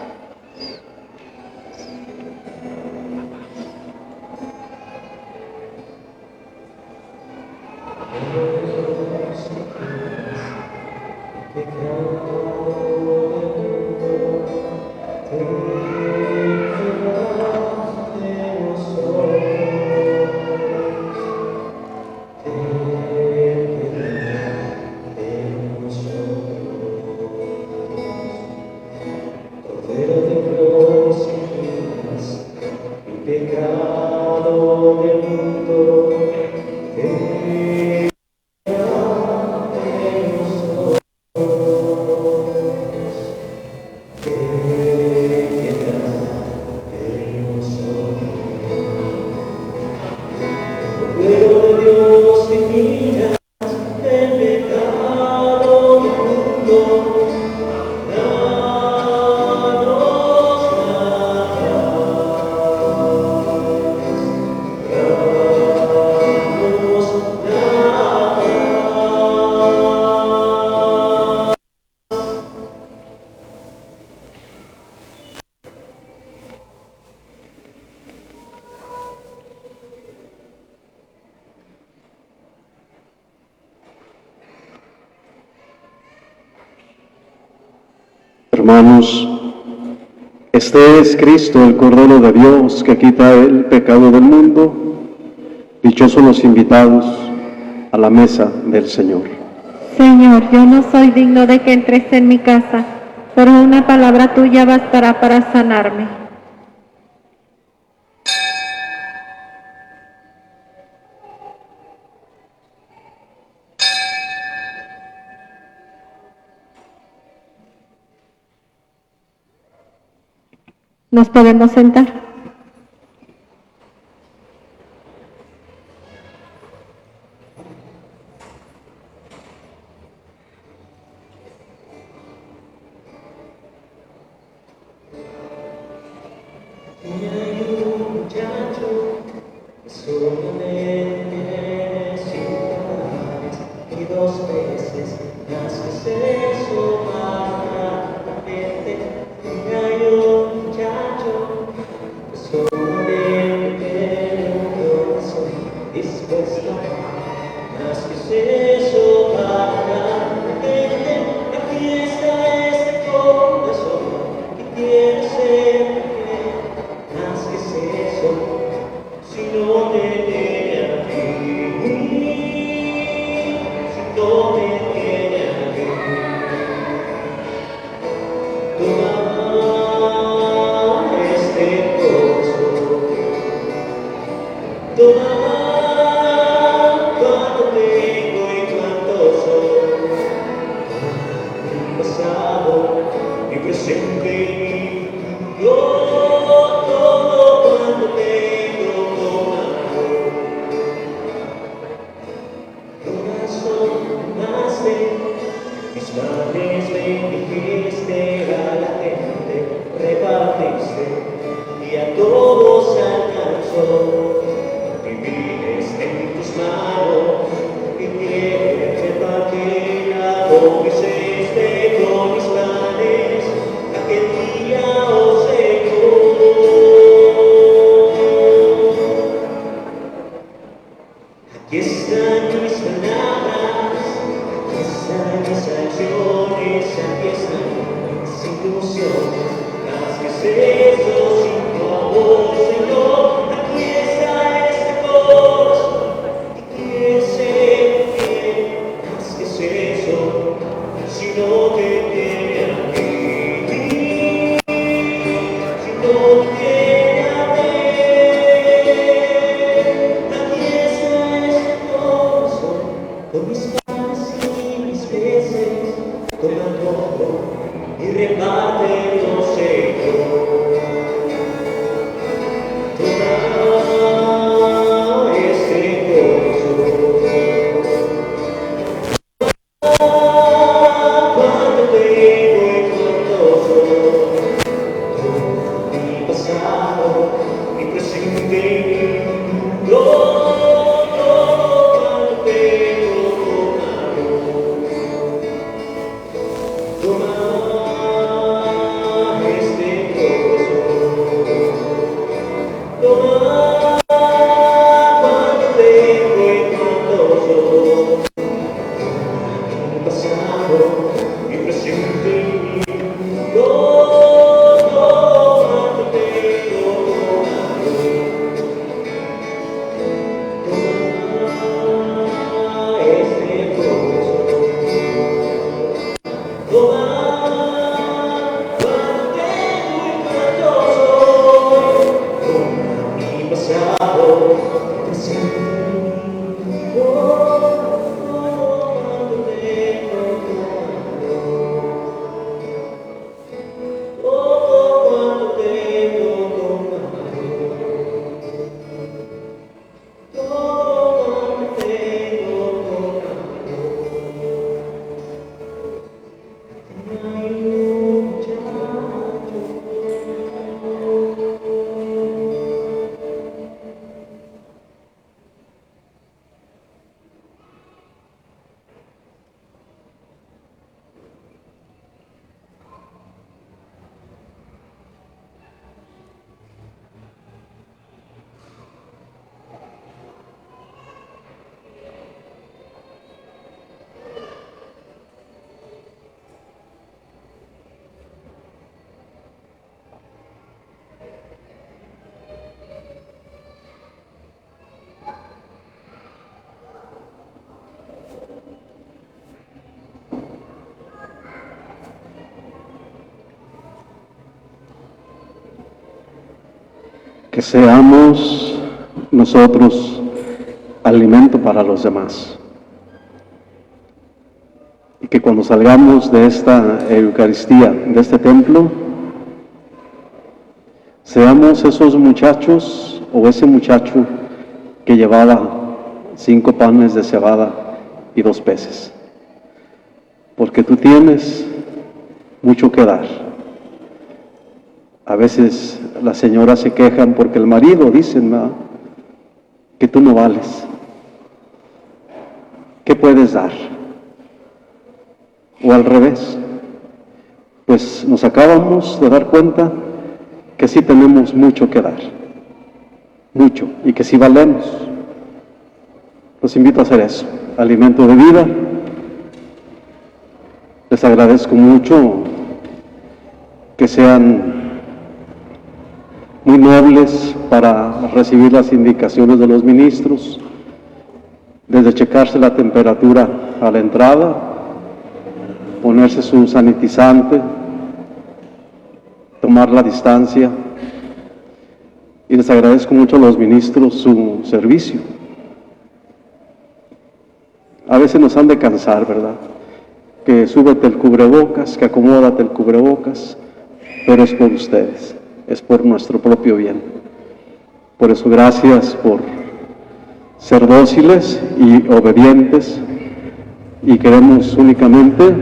Hermanos, este es Cristo, el Cordero de Dios, que quita el pecado del mundo. Dichosos los invitados a la mesa del Señor. Señor, yo no soy digno de que entres en mi casa, pero una palabra tuya bastará para sanarme. ¿Nos podemos sentar? Toma cuanto tengo están mis palabras, aquí están mis acciones, aquí están mis inclusiones. Más que es eso, sin tu amor, Señor, aquí está este corazón. Quiero ser fiel, más que es eso, si no te tiene a mí, si no te tiene a mí. Aquí está este corazón, con mis panes y mis peces, toma todo y repártelo, Señor. Toma este corazón. Cuánto tengo y cuánto soy, mi pasado, mi presente y mi futuro. Cuánto tengo, toma este corazón. Toma cuánto tengo y cuánto soy, mi pasado, mi presente y mi futuro. Cuánto tengo, toma este corazón. Toma cuánto tengo y cuánto soy, toma mi pasado, mi presente y mi futuro. Cuánto tengo, cuánto Que seamos nosotros alimento para los demás. Y que cuando salgamos de esta Eucaristía, de este templo, seamos esos muchachos o ese muchacho que llevaba 5 panes de cebada y 2 peces. Porque tú tienes mucho que dar. A veces las señoras se quejan porque el marido dicen, ¿verdad?, que tú no vales. ¿Qué puedes dar? O al revés. Pues nos acabamos de dar cuenta que sí tenemos mucho que dar. Mucho. Y que sí valemos. Los invito a hacer eso. Alimento de vida. Les agradezco mucho que sean muy nobles para recibir las indicaciones de los ministros, desde checarse la temperatura a la entrada, ponerse su sanitizante, tomar la distancia, y les agradezco mucho a los ministros su servicio. A veces nos han de cansar, ¿verdad? Que súbete el cubrebocas, que acomódate el cubrebocas, pero es por ustedes. Es por nuestro propio bien. Por eso gracias por ser dóciles y obedientes, y queremos únicamente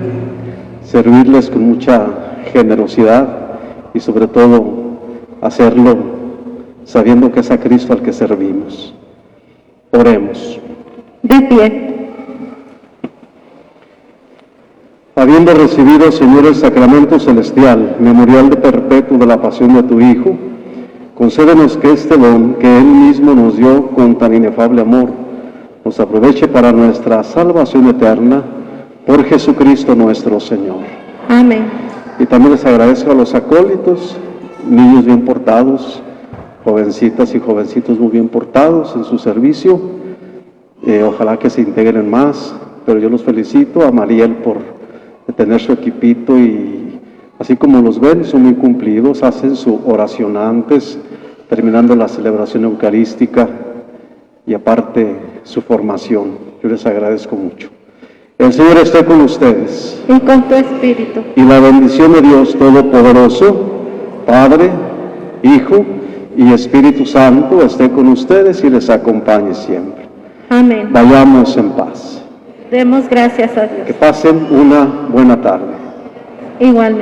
servirles con mucha generosidad y sobre todo hacerlo sabiendo que es a Cristo al que servimos. Oremos. De pie. Habiendo recibido, Señor, el sacramento celestial, memorial de perpetuo de la pasión de tu Hijo, concédenos que este don que Él mismo nos dio con tan inefable amor, nos aproveche para nuestra salvación eterna, por Jesucristo nuestro Señor. Amén. Y también les agradezco a los acólitos, niños bien portados, jovencitas y jovencitos muy bien portados en su servicio. Ojalá que se integren más, pero yo los felicito a Mariel por tener su equipito y así como los ven, son muy cumplidos, hacen su oración antes, terminando la celebración eucarística y aparte su formación. Yo les agradezco mucho. El Señor esté con ustedes. Y con tu espíritu. Y la bendición de Dios Todopoderoso, Padre, Hijo y Espíritu Santo esté con ustedes y les acompañe siempre. Amén. Vayamos en paz. Demos gracias a Dios. Que pasen una buena tarde. Igualmente.